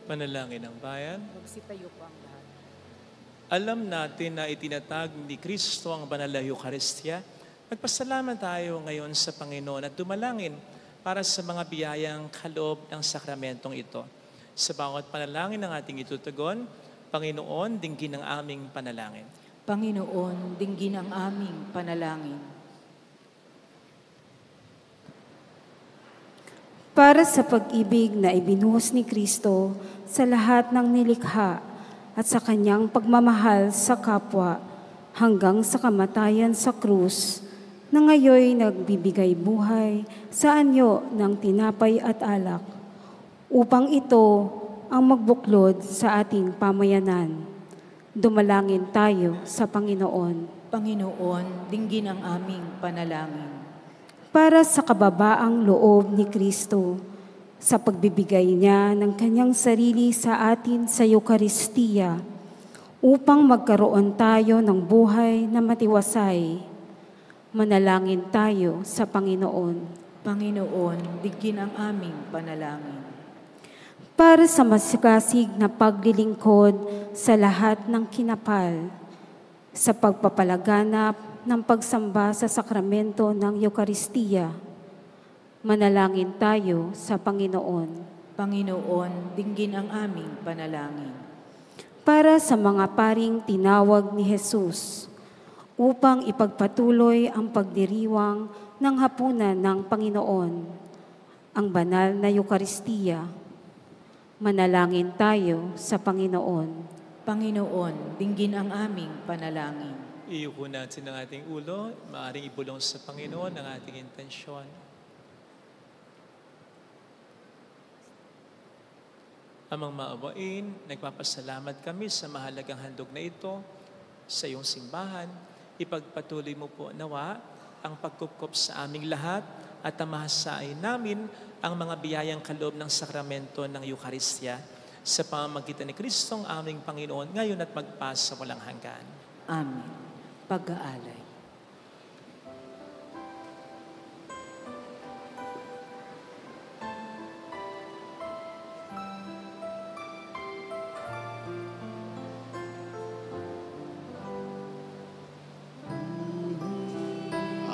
Manalangin ng bayan.
Magsitayo po ang lahat.
Alam natin na itinatag ni Kristo ang banal na Eucharistia. Magpasalamat tayo ngayon sa Panginoon at dumalangin para sa mga biyayang kaloob ng sakramentong ito. Sa bawat panalangin ng ating itutugon, Panginoon, dinggin ang aming panalangin.
Panginoon, dinggin ang aming panalangin.
Para sa pag-ibig na ibinuhos ni Kristo sa lahat ng nilikha at sa kanyang pagmamahal sa kapwa hanggang sa kamatayan sa krus, na ngayoy nagbibigay buhay sa anyo ng tinapay at alak, upang ito ang magbuklod sa ating pamayanan. Dumalangin tayo sa Panginoon.
Panginoon, dinggin ang aming panalangin.
Para sa kababaang loob ni Kristo, sa pagbibigay niya ng kanyang sarili sa atin sa Eucharistia, upang magkaroon tayo ng buhay na matiwasay. Manalangin tayo sa Panginoon.
Panginoon, dinggin ang aming panalangin.
Para sa masikasig na paglilingkod sa lahat ng kinapal, sa pagpapalaganap ng pagsamba sa sakramento ng Eucharistia, manalangin tayo sa Panginoon.
Panginoon, dinggin ang aming panalangin.
Para sa mga paring tinawag ni Jesus, upang ipagpatuloy ang pagdiriwang ng hapunan ng Panginoon, ang banal na Eucharistia, manalangin tayo sa Panginoon.
Panginoon, dinggin ang aming panalangin.
Iyuko natin ang ating ulo, maaaring ibulong sa Panginoon ang ating intensyon. Amang maawain, nagpapasalamat kami sa mahalagang handog na ito sa iyong simbahan. Ipagpatuloy mo po nawa ang pagkupkop sa aming lahat at tamahasain namin ang mga biyayang kaloob ng sakramento ng Eucharistia sa pamamagitan ni Kristong aming Panginoon ngayon at magpasa walang hanggan.
Amen. Pag-aalay.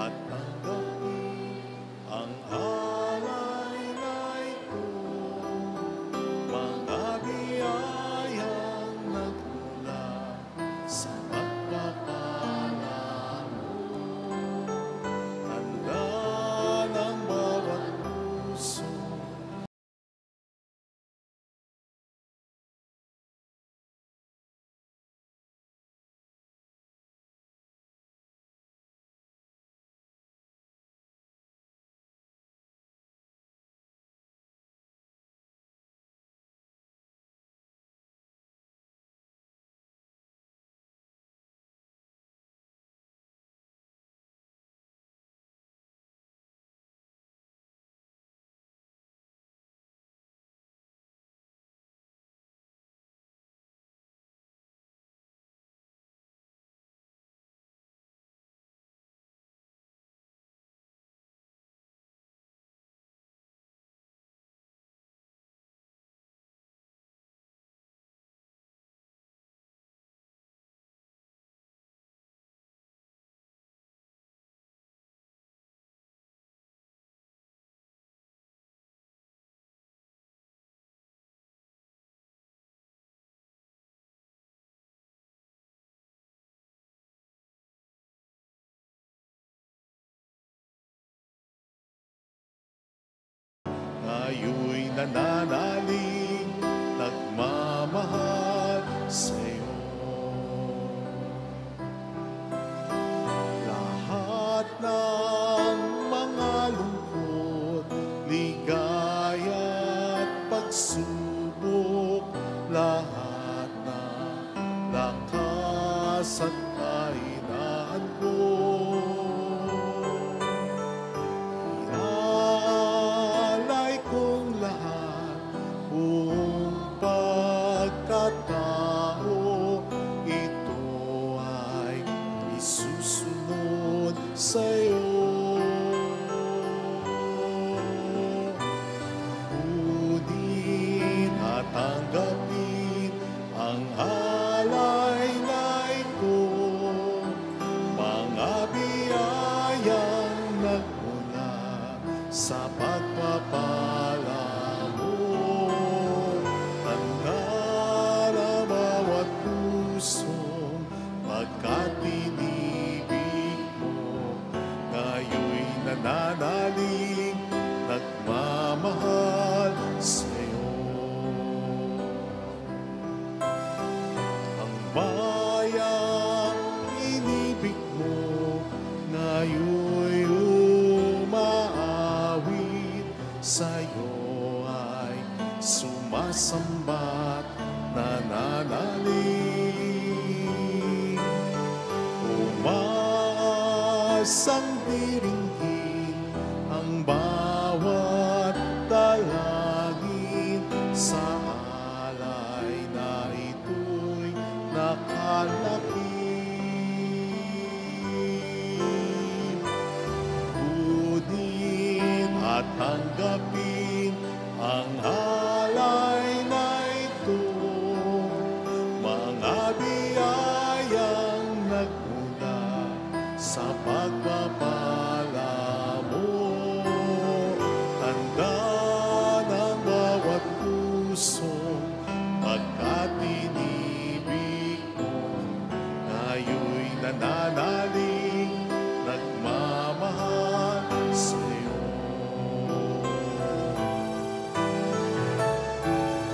At tanggapin ang alay na ito, mga biyayang nagmula sa pagpapala mo. Handa ng bawat puso. Ngayon'y nananalig, nagmamahal sa'yo. Lahat ng mga lungkot, ligaya at pagsubok, lahat ng lakas at kahinaan ko, inaalay kong lahat tanggapin ang alay na ito, mga biyayang nagmula sa pagpapala mo. Tanda na bawat pusong pagkatinibig mo, ngayo'y nananalig, nagmamahal sa'yo. Ang bayang inibig mo, ngayo'y umaawit sa'yo, ay sumasamba't nananalig. Umaasang diringgin ang bawat dalangin sa alay na ito'y nakalakip. Kunin at tanggapin ang alay na ito, mga biyayang nagmula sa pagpapala mo. Tanda ng bawat pusong pagkatinibig mo, ngayo'y nananalig, nagmamahal sa'yo.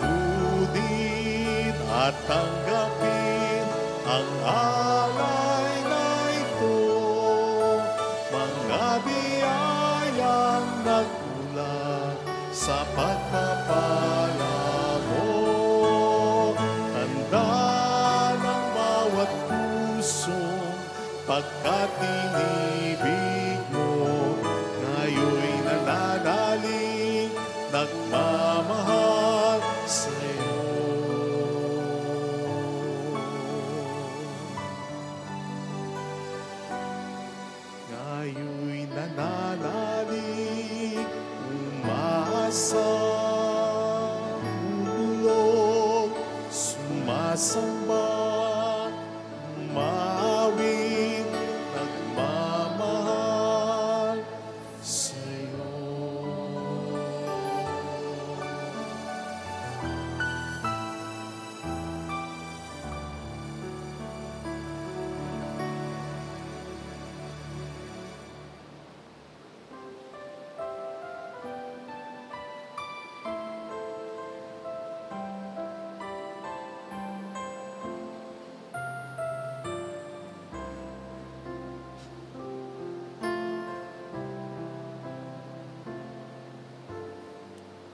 Kunin at tanggapin ang alay na ito, mga biyayang nagmula sa pagpapala mo. Tanda ng bawat pusong pagkatinibig mo, ngayo'y nananalig, nagmamahal sa'yo. Ngayo'y nananalig, umaasa, umulog, sumasamba, umaawit, nagmamahal sa'yo.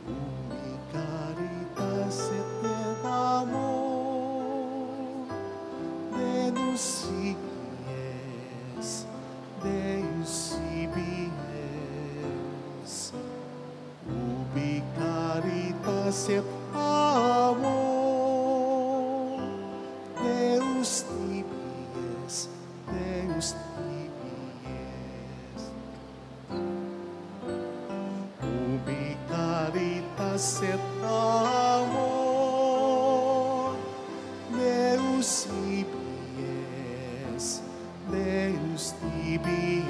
Ubi caritas et amor, Deus ibies. Ubi caritas et amor, Deus ibies, Deus ibies. Ubi caritas et amor, Deus ibies, Deus ibies.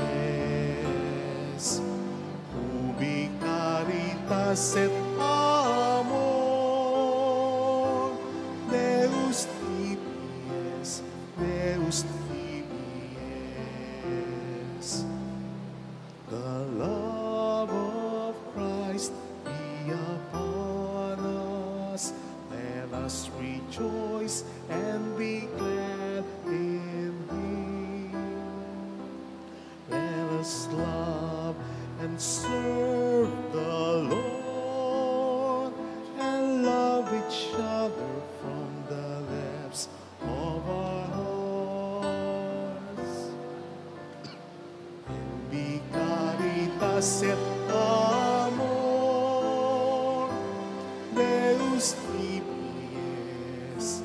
Ubi caritas et amor, Deus ibies, Deus ibies. The love of Christ be upon us. Let us rejoice and be glad in Him. Let us love and serve the Lord, and love each other from the depths of our hearts. Ubi caritas et amor, Deus ibies,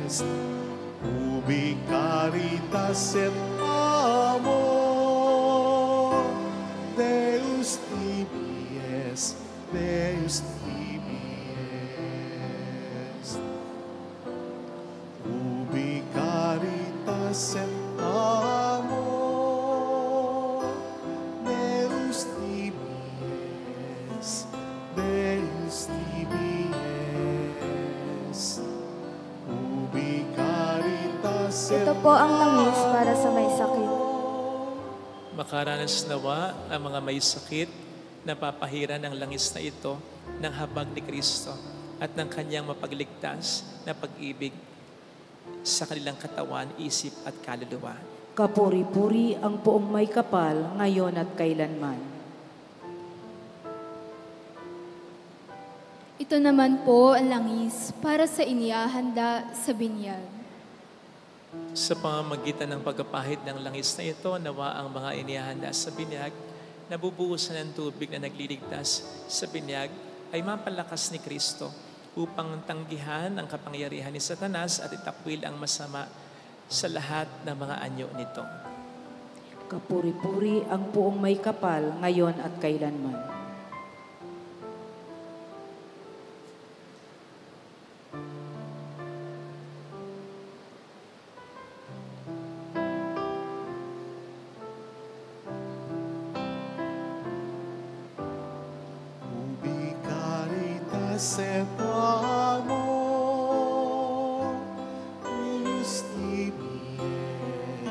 est, ubi caritas et amor, Deus tibi est, Deus tibi est. Ubi caritas et amor, Deus tibi est, Deus tibi est. Ubi caritas et
Ito po ang langis para sa may sakit.
Makaranas nawa ang mga may sakit na papahiran ng langis na ito ng habag ni Kristo at ng kanyang mapagligtas na pag-ibig sa kanilang katawan, isip at kaluluwa.
Kapuri-puri ang poong may kapal, ngayon at kailanman.
Ito naman po ang langis para sa inihahanda sa binyag.
Sa pamamagitan ng pagkapahid ng langis na ito, nawa ang mga inihahanda sa binyag, nabubuhusan ng tubig na nagliligtas sa binyag, ay mapalakas ni Kristo upang tanggihan ang kapangyarihan ni Satanas at itakwil ang masama sa lahat ng mga anyo nito.
Kapuri-puri ang poong may kapal, ngayon at kailanman.
ubi caritas et amor, Deus tibi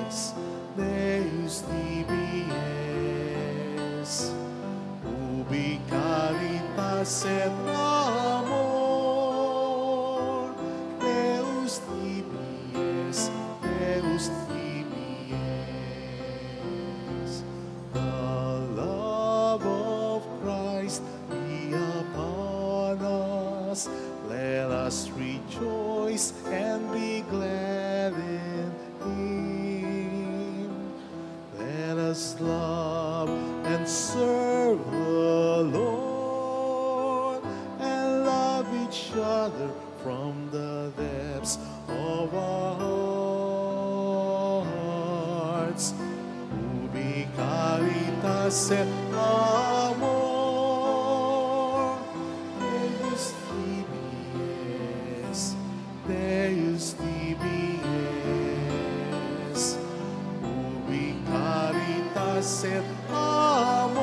est, Deus tibi est. Ubi caritas et amor, Deus tibi est, Deus tibi est. The love of Christ be upon us. Let us rejoice and be glad in Him. Let us love and serve the Lord and love each other from the depths of our hearts. Ubi caritas et amor, Deus tibi est, Deus tibi est. Ubi caritas et amor,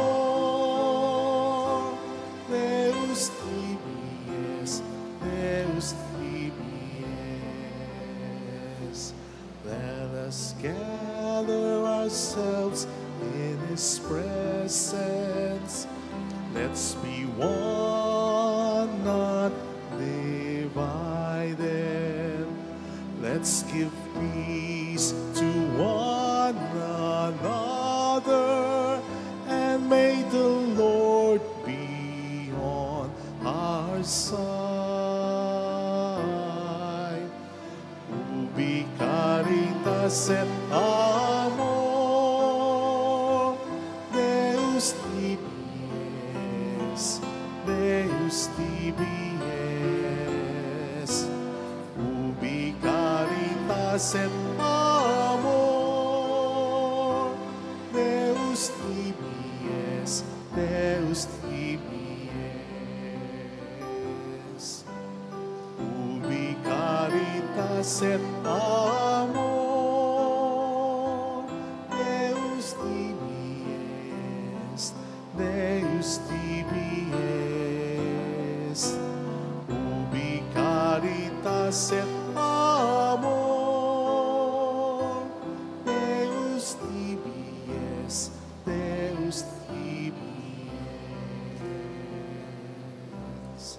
Deus tibi est, Deus tibi est. Let us gather ourselves in His presence. Let's be one, not divided. Let's give peace to one another, and may the Lord be on our side. Ubi caritas et amor, Deus tibi est, Deus tibi est. Ubi caritas et amor, Deus tibi est, Deus tibi est. Ubi caritas et amor, Deus tibi est, Deus tibi est. Ubi caritas et amor, Deus tibi est, Deus tibi est.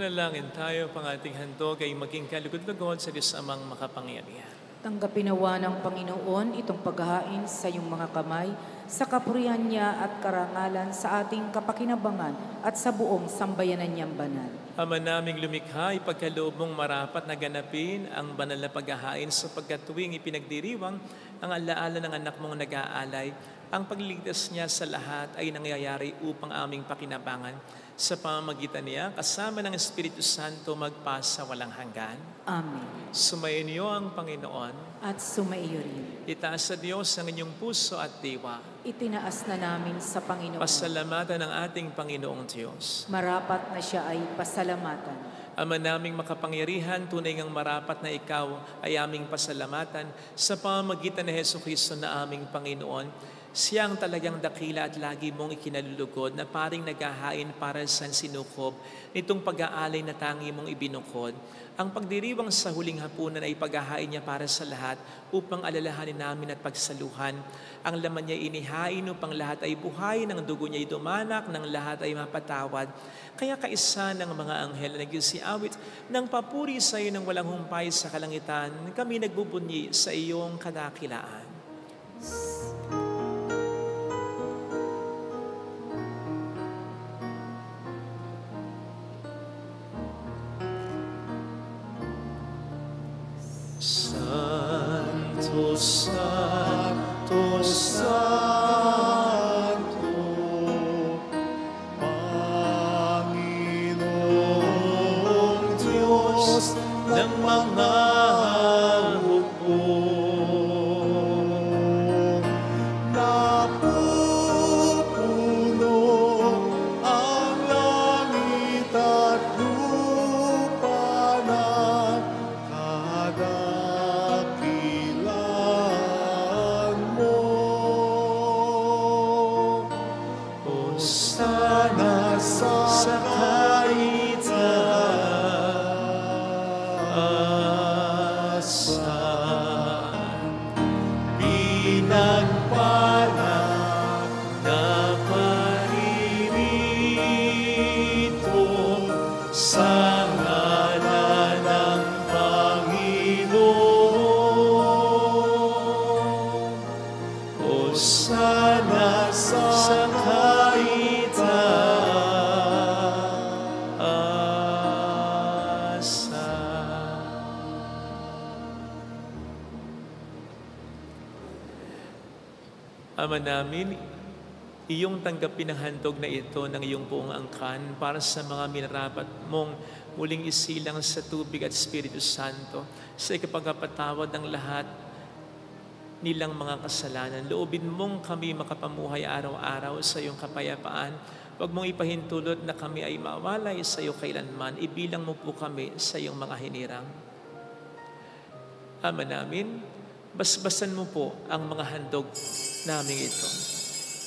Manalangin tayo, pang ating handog ay maging kalugod-lugod sa Diyos Amang makapangyarihan.
Tanggapin nawa ng Panginoon itong paghahain sa iyong mga kamay, sa kapurihan niya at karangalan sa ating kapakinabangan at sa buong sambayanan niyang banal.
Ama naming lumikha, ipagkaloob mong marapat na ganapin ang banal na paghahain sapagkat tuwing ipinagdiriwang ang alaala ng anak mong nag-aalay, ang pagliligtas niya sa lahat ay nangyayari upang aming pakinabangan sa pamamagitan niya kasama ng Espiritu Santo magpasa walang hanggan.
Amen.
Sumayin niyo ang Panginoon.
At sumaiyo rin.
Itaas sa Diyos ang inyong puso at diwa.
Itinaas na namin sa Panginoon.
Pasalamatan ng ating Panginoong Diyos.
Marapat na siya ay pasalamatan.
Ama naming makapangyarihan, tunay ngang marapat na ikaw ay aming pasalamatan sa pamamagitan ni Jesucristo na aming Panginoon. Siyang talagang dakila at lagi mong ikinalulugod na paring naghahain para sa sinukob nitong pag-aalay na tangi mong ibinukod. Ang pagdiriwang sa huling hapunan ay paghahain niya para sa lahat upang alalahanin namin at pagsaluhan. Ang laman niya inihain upang lahat ay buhay, ng dugo niya dumanak, ng lahat ay mapatawad. Kaya kaisa ng mga anghel na nagsiawit ng papuri sa iyo ng walang humpay sa kalangitan, kami nagbubunyi sa iyong kadakilaan.
Santo, Santo, Santo, Panginoong Diyos ng mga hukbo. Napupuno ang langit at lupa ng kadakilaan mo. Hosana sa kaitaasan, pinagpala na paririto sa ngalan ng Panginoon. Hosana sa
Ama namin, iyong tanggapin ang handog na ito ng iyong buong angkan para sa mga minarapat mong muling isilang sa tubig at Espiritu Santo sa ikapagpatawad ng lahat nilang mga kasalanan. Loobin mong kami makapamuhay araw-araw sa iyong kapayapaan. Huwag mong ipahintulot na kami ay mawalay sa iyo kailanman. Ibilang mo po kami sa iyong mga hinirang. Ama namin, basbasan mo po ang mga handog namin ito.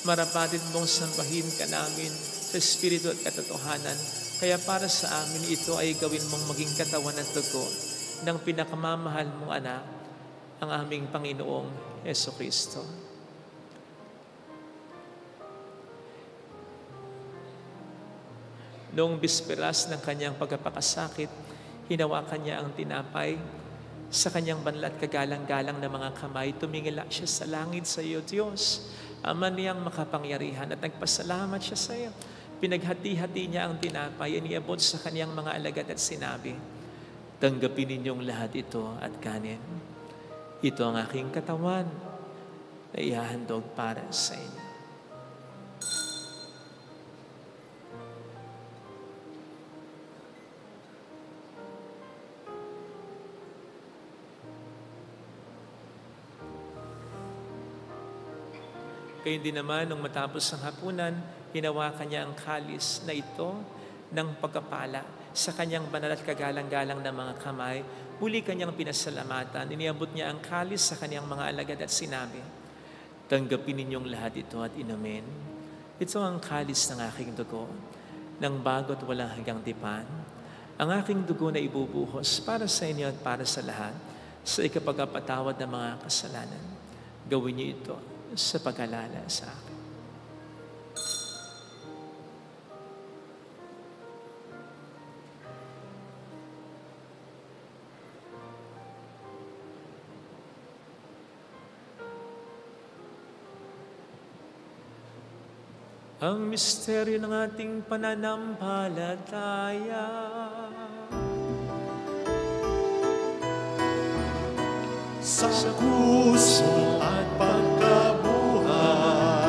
Marapatin mong sambahin ka namin sa Espiritu at katotohanan. Kaya para sa amin ito ay gawin mong maging katawan at dugo ng pinakamamahal mong anak, ang aming Panginoong Jesucristo. Noong bisperas ng kanyang pagpapakasakit, hinawakan niya ang tinapay. Sa kanyang banal at kagalang-galang na mga kamay, tumingala siya sa langit sa iyo, Diyos, Ama niyang makapangyarihan, at nagpasalamat siya sa iyo. Pinaghati-hati niya ang tinapay, iniabot sa kanyang mga alagad at sinabi, tanggapin ninyong lahat ito at kanin. Ito ang aking katawan na ihahandog para sa inyo. Kaya din naman, nung matapos ang hapunan, hinawakan niya ang kalis na ito ng pagkapala sa kanyang banal at kagalang-galang na mga kamay. Muli kanyang pinasalamatan. Iniabot niya ang kalis sa kanyang mga alagad at sinabi, tanggapin ninyong lahat ito at inumin. Ito ang kalis ng aking dugo, ng bago at walang hanggang tipan. Ang aking dugo na ibubuhos para sa inyo at para sa lahat, sa ikapagpatawad ng mga kasalanan. Gawin niyo ito sa pag-alala sa akin. Ang misteryo ng ating pananampalataya.
Sa puso at pagkabuhay,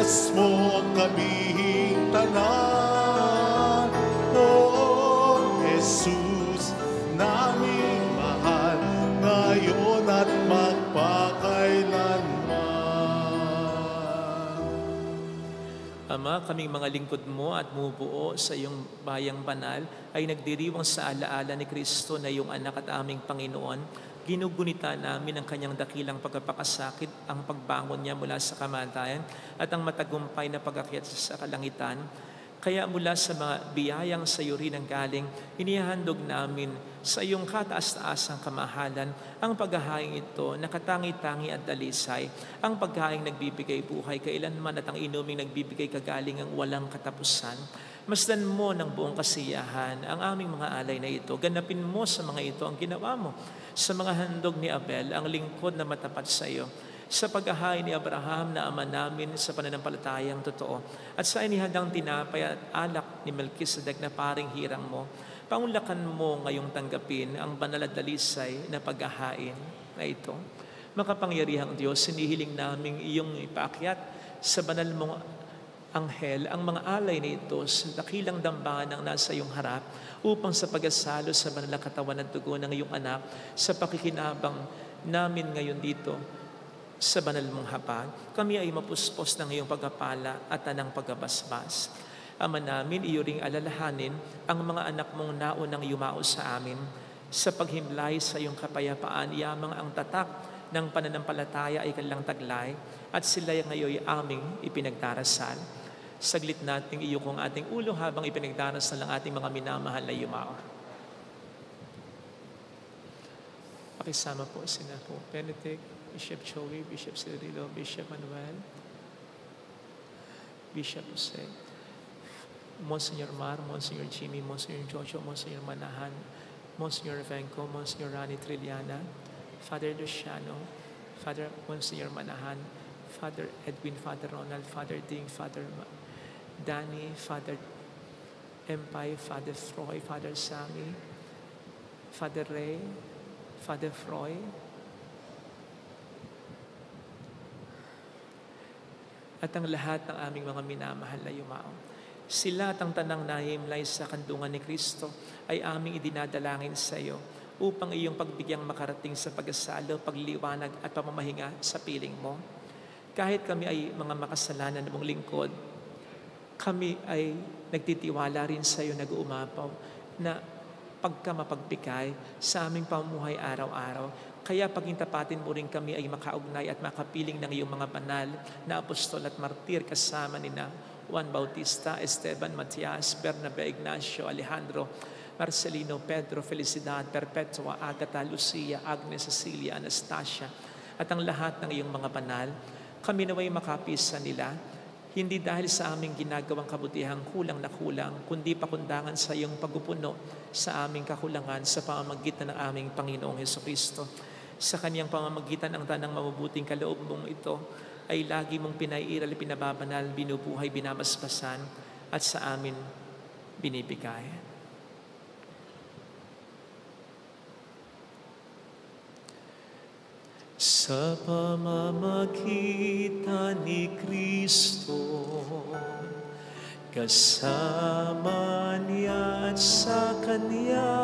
Iligtas mo kaming tanan, O Jesus, naming mahal, ngayon at magpakailanman.
Ama, kaming mga lingkod mo at mubuo sa iyong bayang banal ay nagdiriwang sa alaala ni Kristo na iyong anak at aming Panginoon. Ginugunita namin ang kanyang dakilang pagpapakasakit, ang pagbangon niya mula sa kamatayan at ang matagumpay na pag-akyat sa kalangitan. Kaya mula sa mga biyayang sa iyo rin ang galing, inihahandog namin sa iyong kataas-taasang kamahalan ang paghahaing ito na katangi-tangi at dalisay, ang paghahaing nagbibigay buhay kailanman at ang inuming nagbibigay kagaling ang walang katapusan. Masdan mo ng buong kasiyahan ang aming mga alay na ito. Ganapin mo sa mga ito ang ginawa mo sa mga handog ni Abel, ang lingkod na matapat sa iyo, sa paghahain ni Abraham na ama namin sa pananampalatayang totoo, at sa inihadang tinapay at alak ni Melchizedek na paring hirang mo. Paunlakan mo ngayong tanggapin ang banal at dalisay na paghahain na ito. Makapangyarihang Diyos, sinihiling naming iyong ipaakyat sa banal mong anghel ang mga alay na ito sa dakilang dambangan ng nasa iyong harap upang sa pag-asalo sa banal na katawan at dugo ng iyong anak sa pakikinabang namin ngayon dito sa banal mong hapag, kami ay mapuspos ng iyong pagpapala at tanang pagabasbas. Ama namin, iyo ring alalahanin ang mga anak mong naunang yumao sa amin sa paghimlay sa iyong kapayapaan, yamang ang tatak ng pananampalataya ay kanilang taglay at sila ngayon ay aming ipinagdarasal. Saglit nating iyo kong ating ulo habang ipinagdarasal ng ating mga minamahal na yumao. Pakisama po sina po Benedict, Bishop Joey, Bishop Cirilo, Bishop Manuel, Bishop Jose, Monsignor Mar, Monsignor Jimmy, Monsignor Jojo, Monsignor Manahan, Monsignor Venco, Monsignor Rani Trilliana, Father Luciano, Father Monsignor Manahan, Father Edwin, Father Ronald, Father Ding, Father Danny, Father Empay, Father Froy, Father Sammy, Father Ray, Father Froy, at ang lahat ng aming mga minamahal na yumao. Sila at ang tanang nahimlay sa kandungan ni Kristo ay aming idinadalangin sa iyo upang iyong pagbigyang makarating sa pag-asalo, pagliwanag at pamamahinga sa piling mo. Kahit kami ay mga makasalanan mong lingkod, kami ay nagtitiwala rin sa iyo, nag-uumapaw na pagka mapagbigay sa aming pamumuhay araw-araw. Kaya pagintapatin mo rin kami ay makaugnay at makapiling ng iyong mga banal na apostol at martir kasama nina Juan Bautista, Esteban, Matias, Bernabe, Ignacio, Alejandro, Marcelino, Pedro, Felicidad, Perpetua, Agatha, Lucia, Agnes, Cecilia, Anastasia, at ang lahat ng iyong mga banal. Kami naway makapisa nila, hindi dahil sa aming ginagawang kabutihang kulang na kulang, kundi pakundangan sa iyong pagpupuno sa aming kakulangan sa pamamagitan ng aming Panginoong Hesukristo. Sa kaniyang pamamagitan ang tanang mabubuting kaloob mong ito ay lagi mong pinaiiral, pinababanal, binubuhay, binamaspasan at sa amin binibigay. Sa pamamagitan ni Kristo, kasama niya at sa Kanya,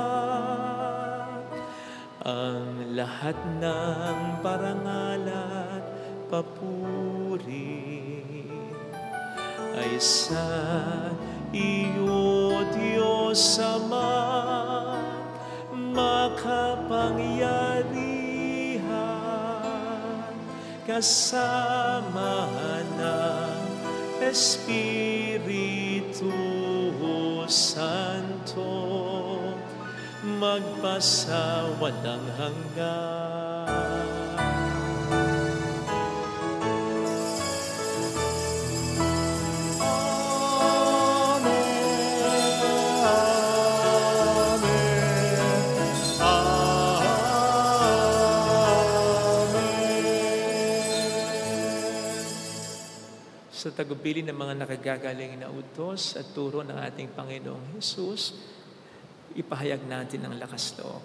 ang lahat ng parangal at papuri ay sa iyo, Diyos Ama, makapangyarihan, kasama ng Espiritu Santo, magpasawalang hanggan. Sa tagubilin ng mga nakagagaling na utos at turo ng ating Panginoong Hesus, ipahayag natin ang lakas loob.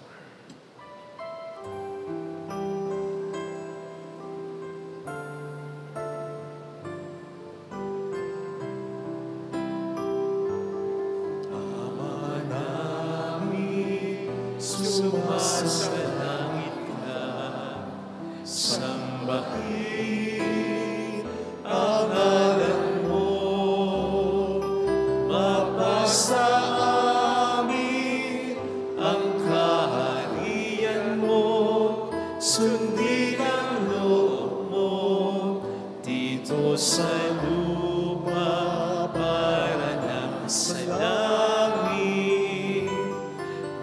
sa lupa para lang sa langit.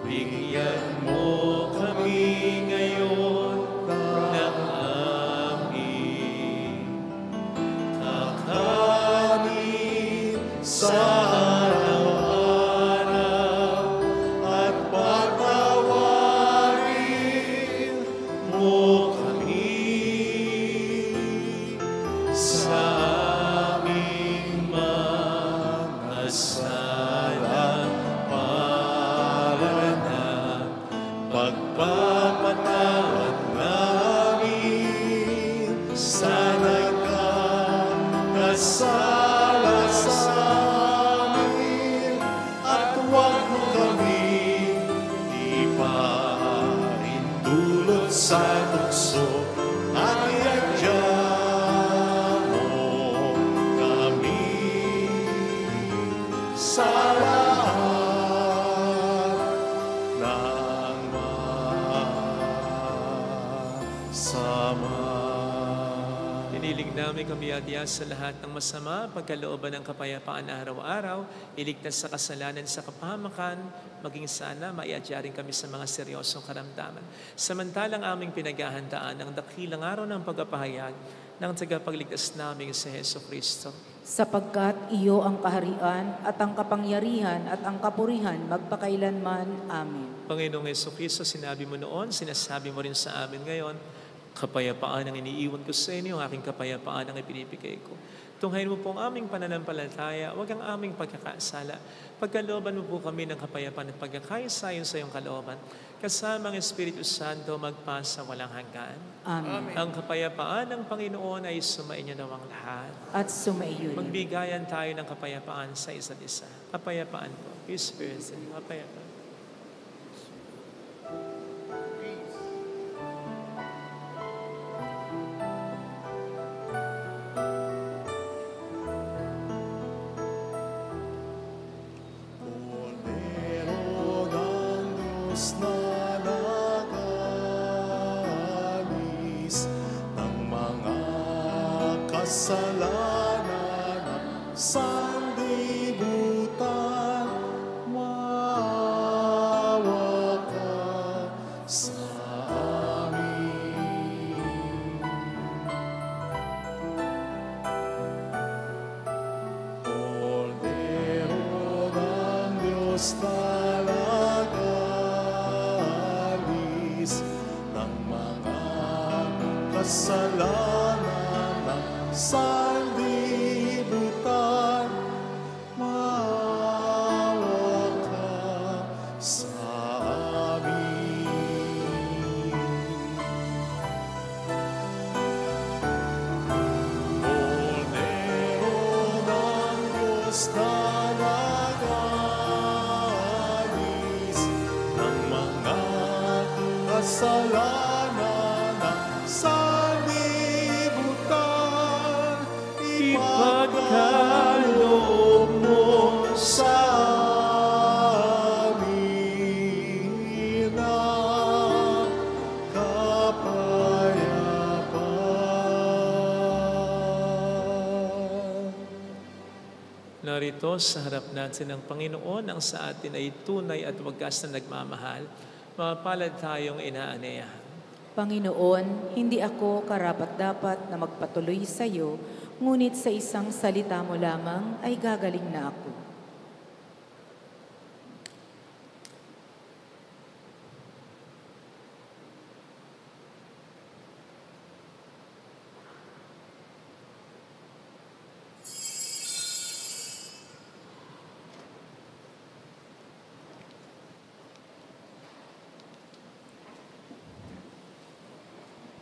Bigyan mo kami ngayon ng aming kakanin sa araw-araw at patawarin mo sa aming mga sala para na pagpapatawad namin sa nagkakasala sa amin at huwag mo kami ipahintulot sa tukso at iadya sa lahat ng masama. Hiniling namin kami adya sa lahat ng masama, pagkalooban ng kapayapaan araw-araw, iligtas sa kasalanan sa kapahamakan, maging sana maiadya rin kami sa mga seryosong karamdaman. Samantalang aming pinaghahandaan ang dakilang araw ng pagpapahayag ng tagapagligtas namin sa Heso Kristo.
Sapagkat iyo ang kaharian at ang kapangyarihan at ang kapurihan magpakailanman. Amen.
Panginoong Heso Kristo, sinabi mo noon, sinasabi mo rin sa amin ngayon, kapayapaan ang iniiwan ko sa inyo, ang aking kapayapaan ang ipinibigay ko. Tunghayin mo po ang aming pananampalataya, huwag ang aming pagkakasala. Pagkalooban mo po kami ng kapayapaan at pagkakaisa sa iyong kalooban. Kasama ang Espiritu Santo magpasa walang hanggan.
Amen.
Ang kapayapaan ng Panginoon ay sumainyo nawang lahat.
At sumaiyo rin.
Magbigayan tayo ng kapayapaan sa isa't isa. Kapayapaan po. Peace, Spirit, kapayapaan.
na nag-alis ng mga kasalanan at sanlibutan, maawa ka sa amin. Kordero ng Diyos na kasalanan ng sanlibutan, maawa ka sa amin. Kordero ng Diyos na nag-alis ng mga kasalanan
ipagkaloob mo sa amin ang kapayapaan. Narito sa harap natin ang Panginoon, ang sa atin ay tunay at wagas na nagmamahal. Mapalad tayong inaanayahan.
Panginoon, hindi ako karapat-dapat na magpatuloy sa iyo, ngunit sa isang salita mo lamang ay gagaling na ako.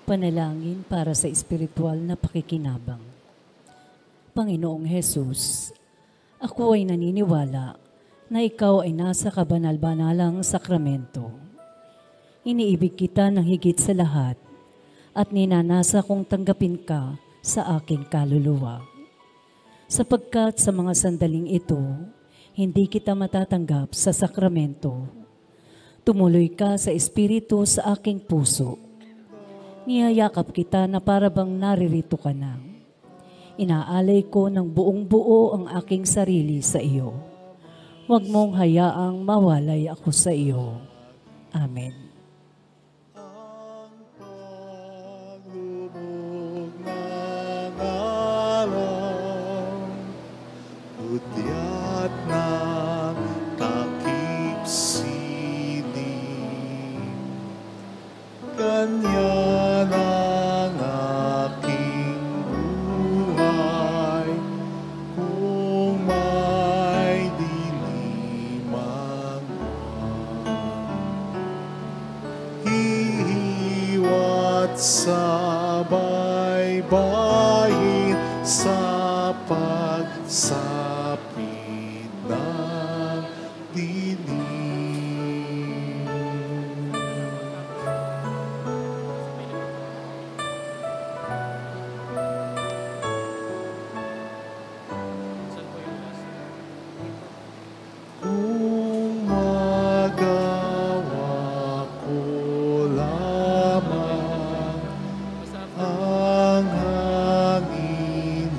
Panalangin para sa espiritual na pakikinabang. Panginoong Hesus, ako ay naniniwala na ikaw ay nasa kabanal-banalang sakramento. Iniibig kita ng higit sa lahat at ninanasa kong tanggapin ka sa aking kaluluwa. Sapagkat sa mga sandaling ito, hindi kita matatanggap sa sakramento. Tumuloy ka sa espiritu sa aking puso. Niyayakap kita na para bang naririto ka na. Inaalay ko ng buong buo ang aking sarili sa iyo. Huwag mong hayaang mawalay ako sa iyo. Amen.
Ang paglubog ng araw, hudyat ng takip sining, kanya ng aking buhay, kung may dilim ang hihiwat sa baybayin sa pagsapit ng dilim. Kung magawa ko lamang, ang hangin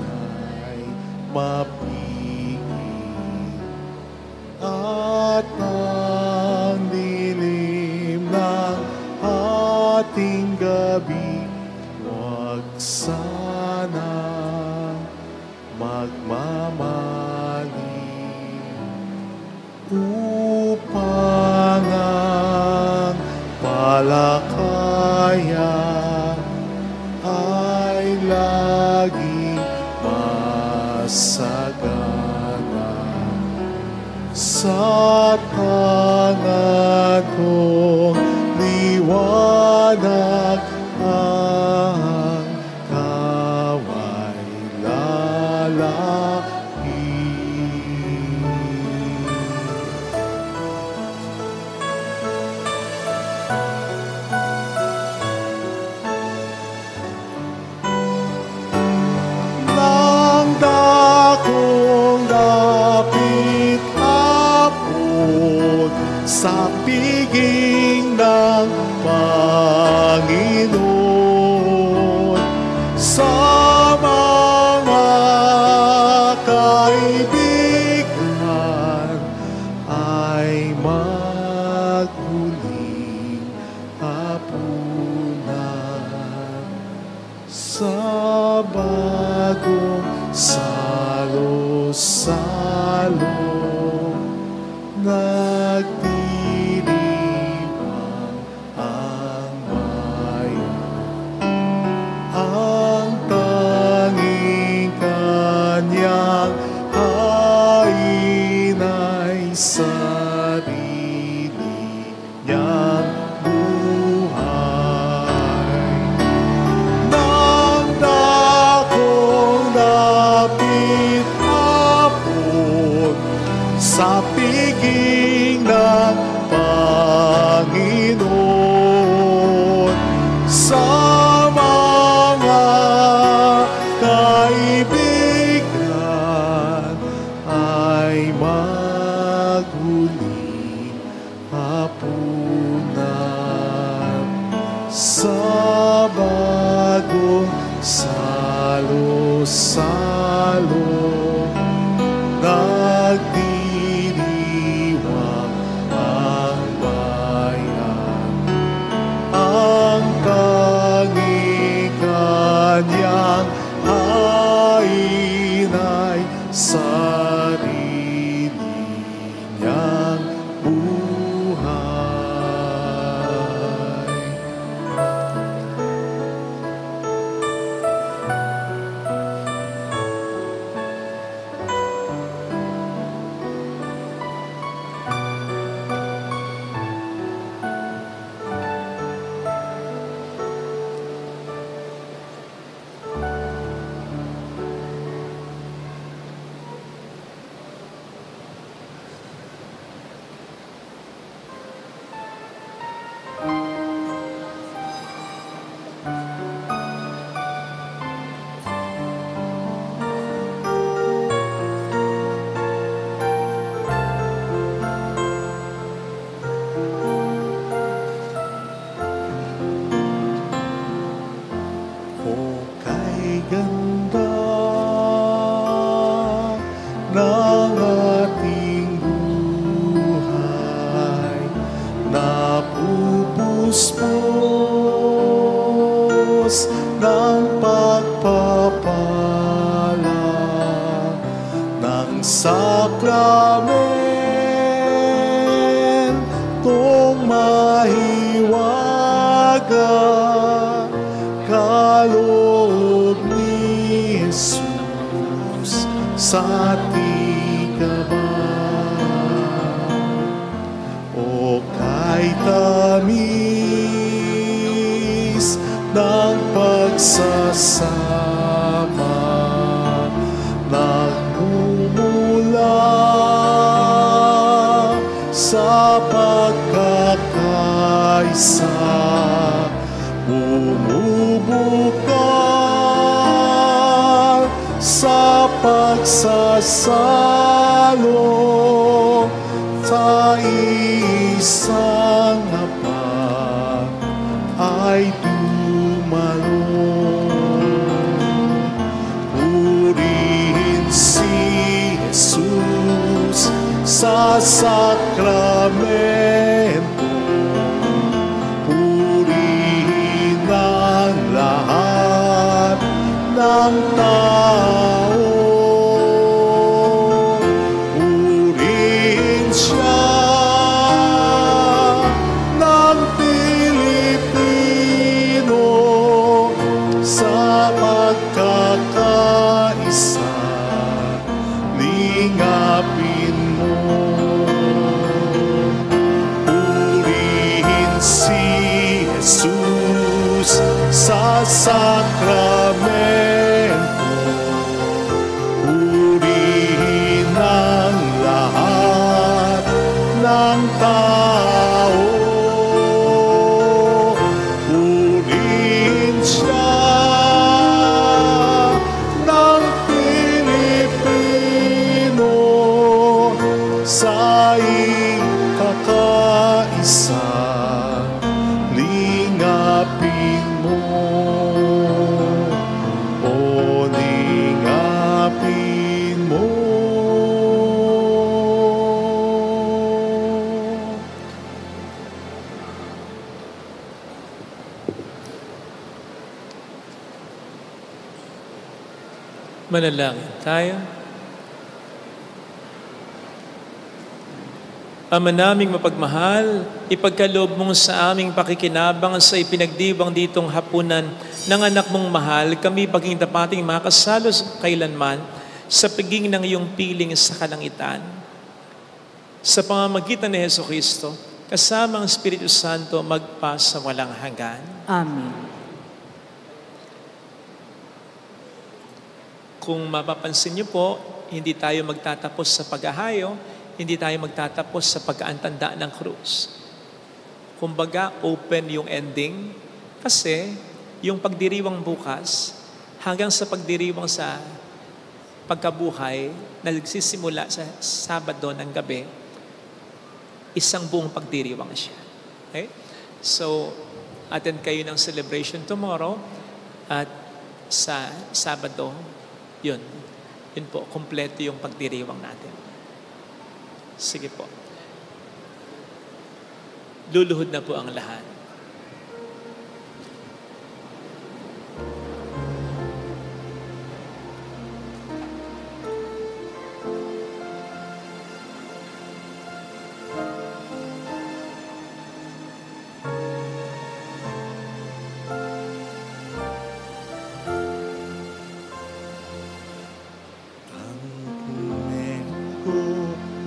ay mapigil, at ang dilim ng ating gabi huwag sanang magmamaling, upang ang palakaya ay laging masagana. Sa tangan kong liwanag ang kaway lalaki. Nang dakong dapit hapon sa piging ng Panginoon, sa mga kaibigan ay maghuling hapunan, sa bagong salo-salo nagdiriwang ang bayan. Ang tanging kanyang hain ay sarili niyang buhay. Nang dakong dapit hapon sa piging ng Panginoon, sa mga kaibigan ay maghuling hapunan, sa bagong salo-salo nagdiriwang ang bayan. Ang tanging kanyang hain ay sarili niyang buhay. sakramentong mahiwaga, kaloob ni Jesus sa tigaban. O kay tamis ng pagsasama, nagmumula sa pagkakaisa, bumubukal sa pagsasalo sa isang hapag ay dumalong. Purihin si Jesus sa sakramento, purihin ang lahat ng tao. Purihin siya ng Pilipino sa pagkakaisa, lingapin mo. Purihin si Jesus sa sakramento, purihin ang lahat ng tao. Purihin siya ng Pilipino sa ikakaisa, lingapin mo. O lingapin mo.
Manalangin tayo. Ama naming mapagmahal, ipagkaloob mong sa aming pakikinabang sa ipinagdiwang ditong hapunan ng anak mong mahal, kami paging tapating makasalo kailanman sa pagiging ng iyong piling sa kalangitan. Sa pamamagitan ni Jesucristo, kasama ang Espiritu Santo, magpa sa walang hanggan.
Amen.
Kung mapapansin niyo po, hindi tayo magtatapos sa paghahayo, hindi tayo magtatapos sa pagkaantanda ng krus. Kumbaga, open yung ending kasi yung pagdiriwang bukas hanggang sa pagdiriwang sa pagkabuhay na nagsisimula sa Sabado ng gabi, isang buong pagdiriwang siya. Okay? So, attend kayo ng celebration tomorrow at sa Sabado, yun po, kompleto yung pagdiriwang natin. Sige po. Luluhod na po ang lahat.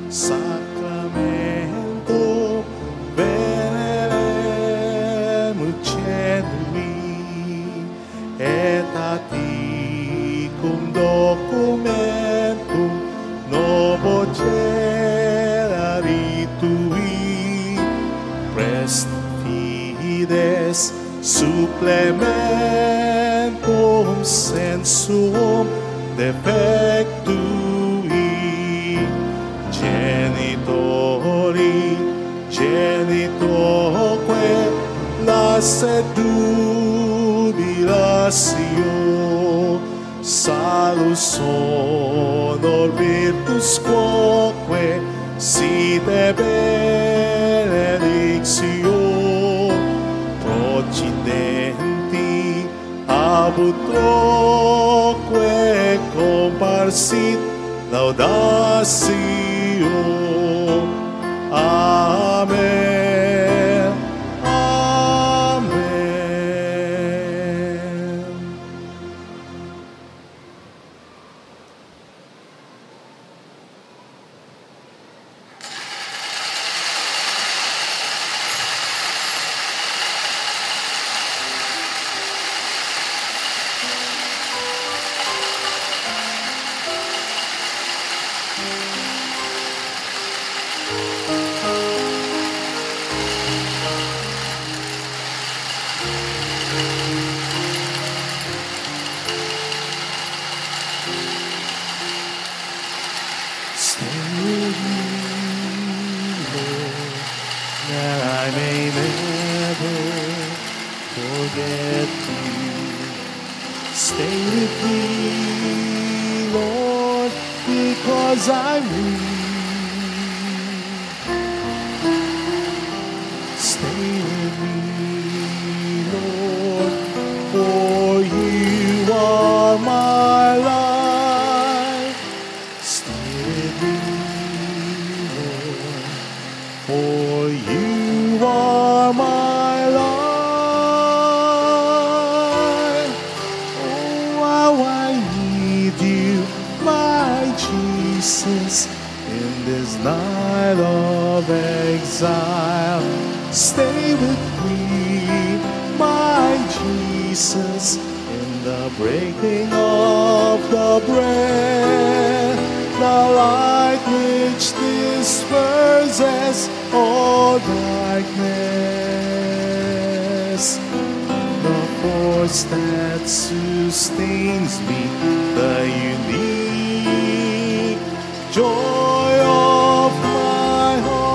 Sacramento venerem celui et atticum documentum novo celari tui prest fides supplementum sensum defectui genitoque lasset jubilatio salus honor virtus quoque site benedictio procidenti abut troque comparsit Laudación. Amen. Amen. Stay with me, Lord, that I may never forget you. Stay with me, Lord, because I'm weak. Stay with me, Lord, for you are my life. Stay with me, Lord, for you are my life. Oh, how I need you, my Jesus, in this night of exile. Stay with me, my Jesus, in the breaking of the bread, the light which disperses all darkness, the force that sustains me, the unique joy of my heart.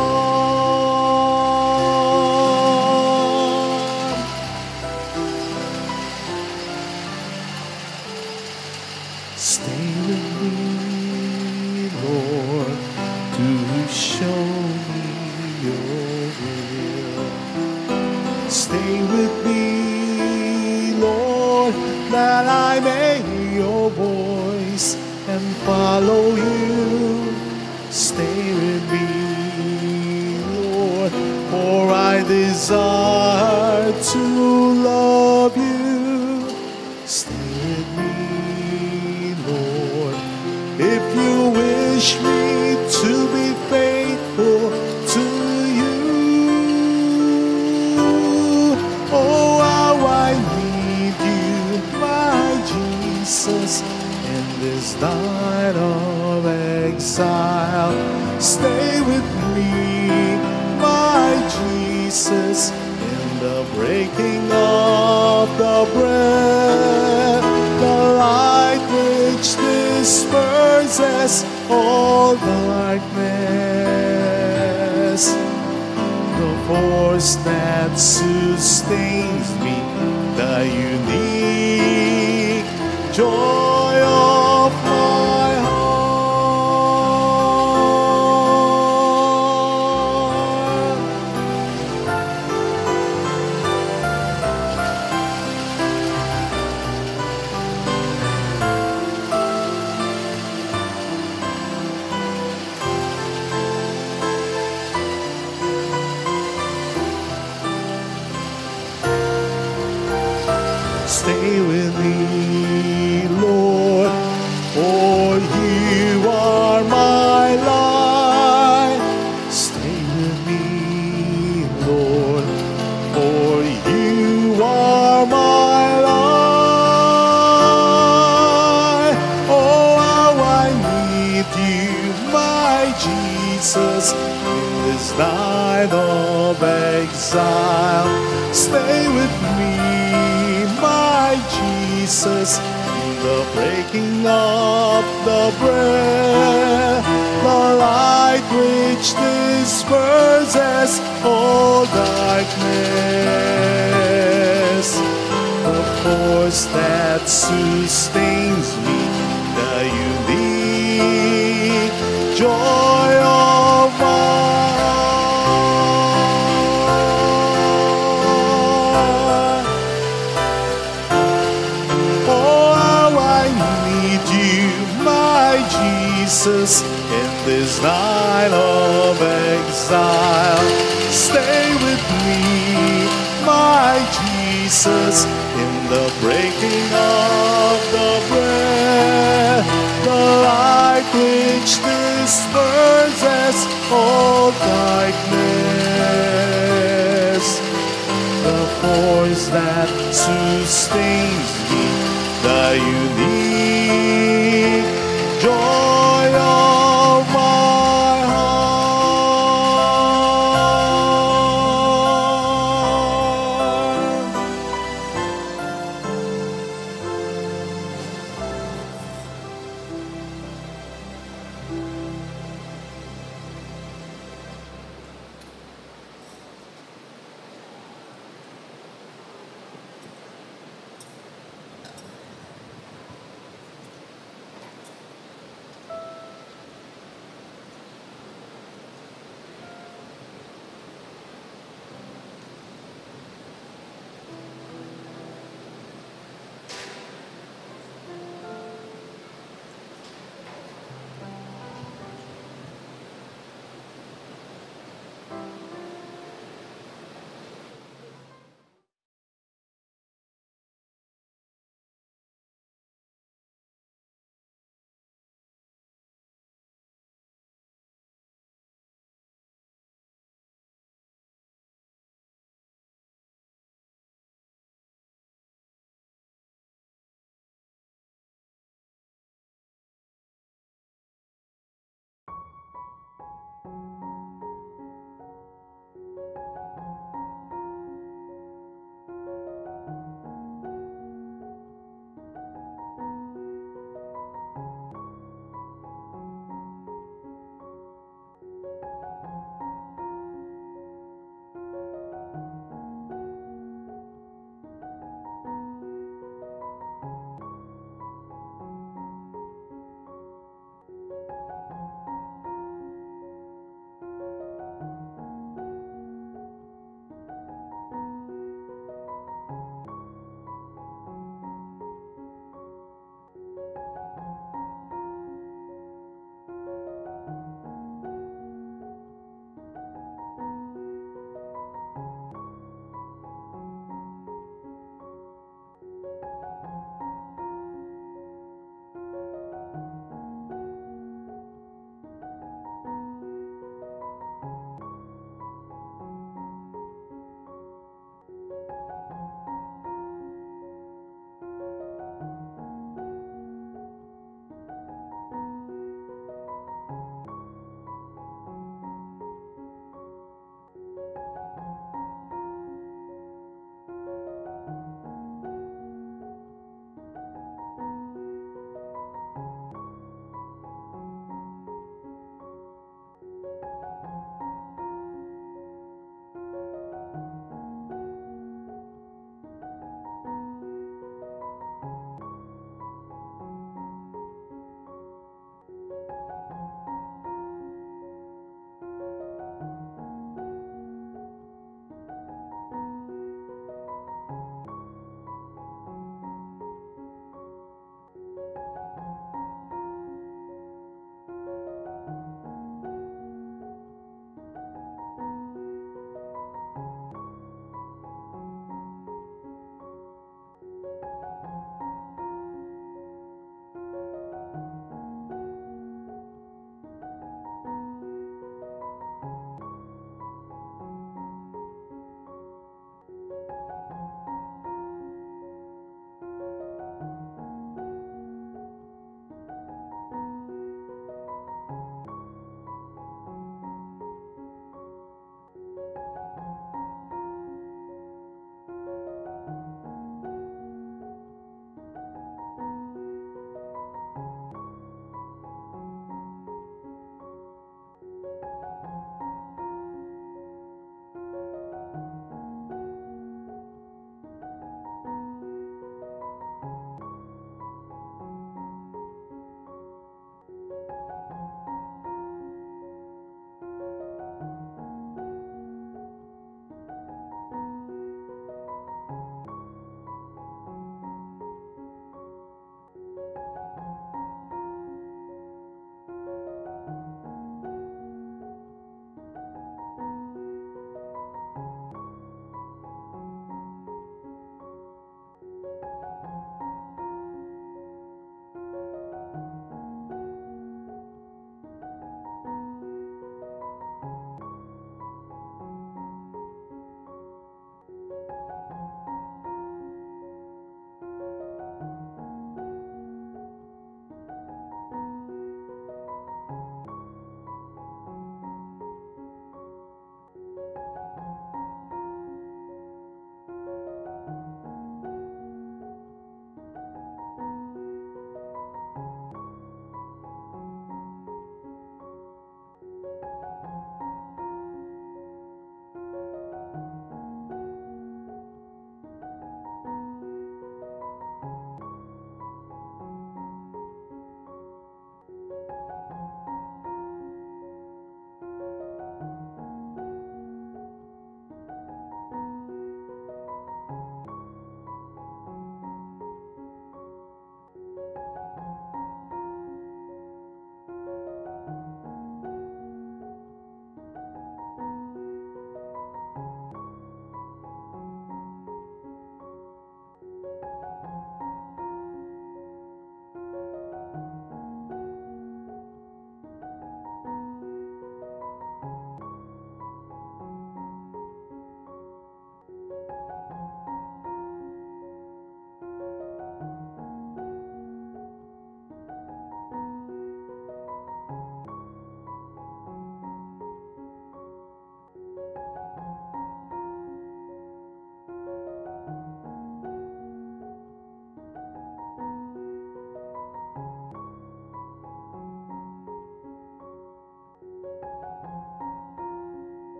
Stay with me, Lord, to show me your will. Stay with me, Lord, that I may hear your voice and follow you. Stay with me, Lord, for I desire to love you. Stay with me, Lord, if you wish me to be faithful to you. Oh, how I need you, my Jesus, in this night of exile. Stay with me, my Jesus, in the breaking of the bread, the light which disperses all darkness, the force that sustains me, the unique joy of my heart. Stay with me, Lord, for you are my life. Stay with me, Lord, for you are my life. Oh, how I need you, my Jesus, in this night of exile. Stay with me, my Jesus, in the breaking of the bread, the light which disperses all darkness, the force that sustains me, the unique joy of my heart. Oh, how I need you, my Jesus, Jesus, in this night of exile. Stay with me, my Jesus, in the breaking of the bread, the light which disperses all darkness.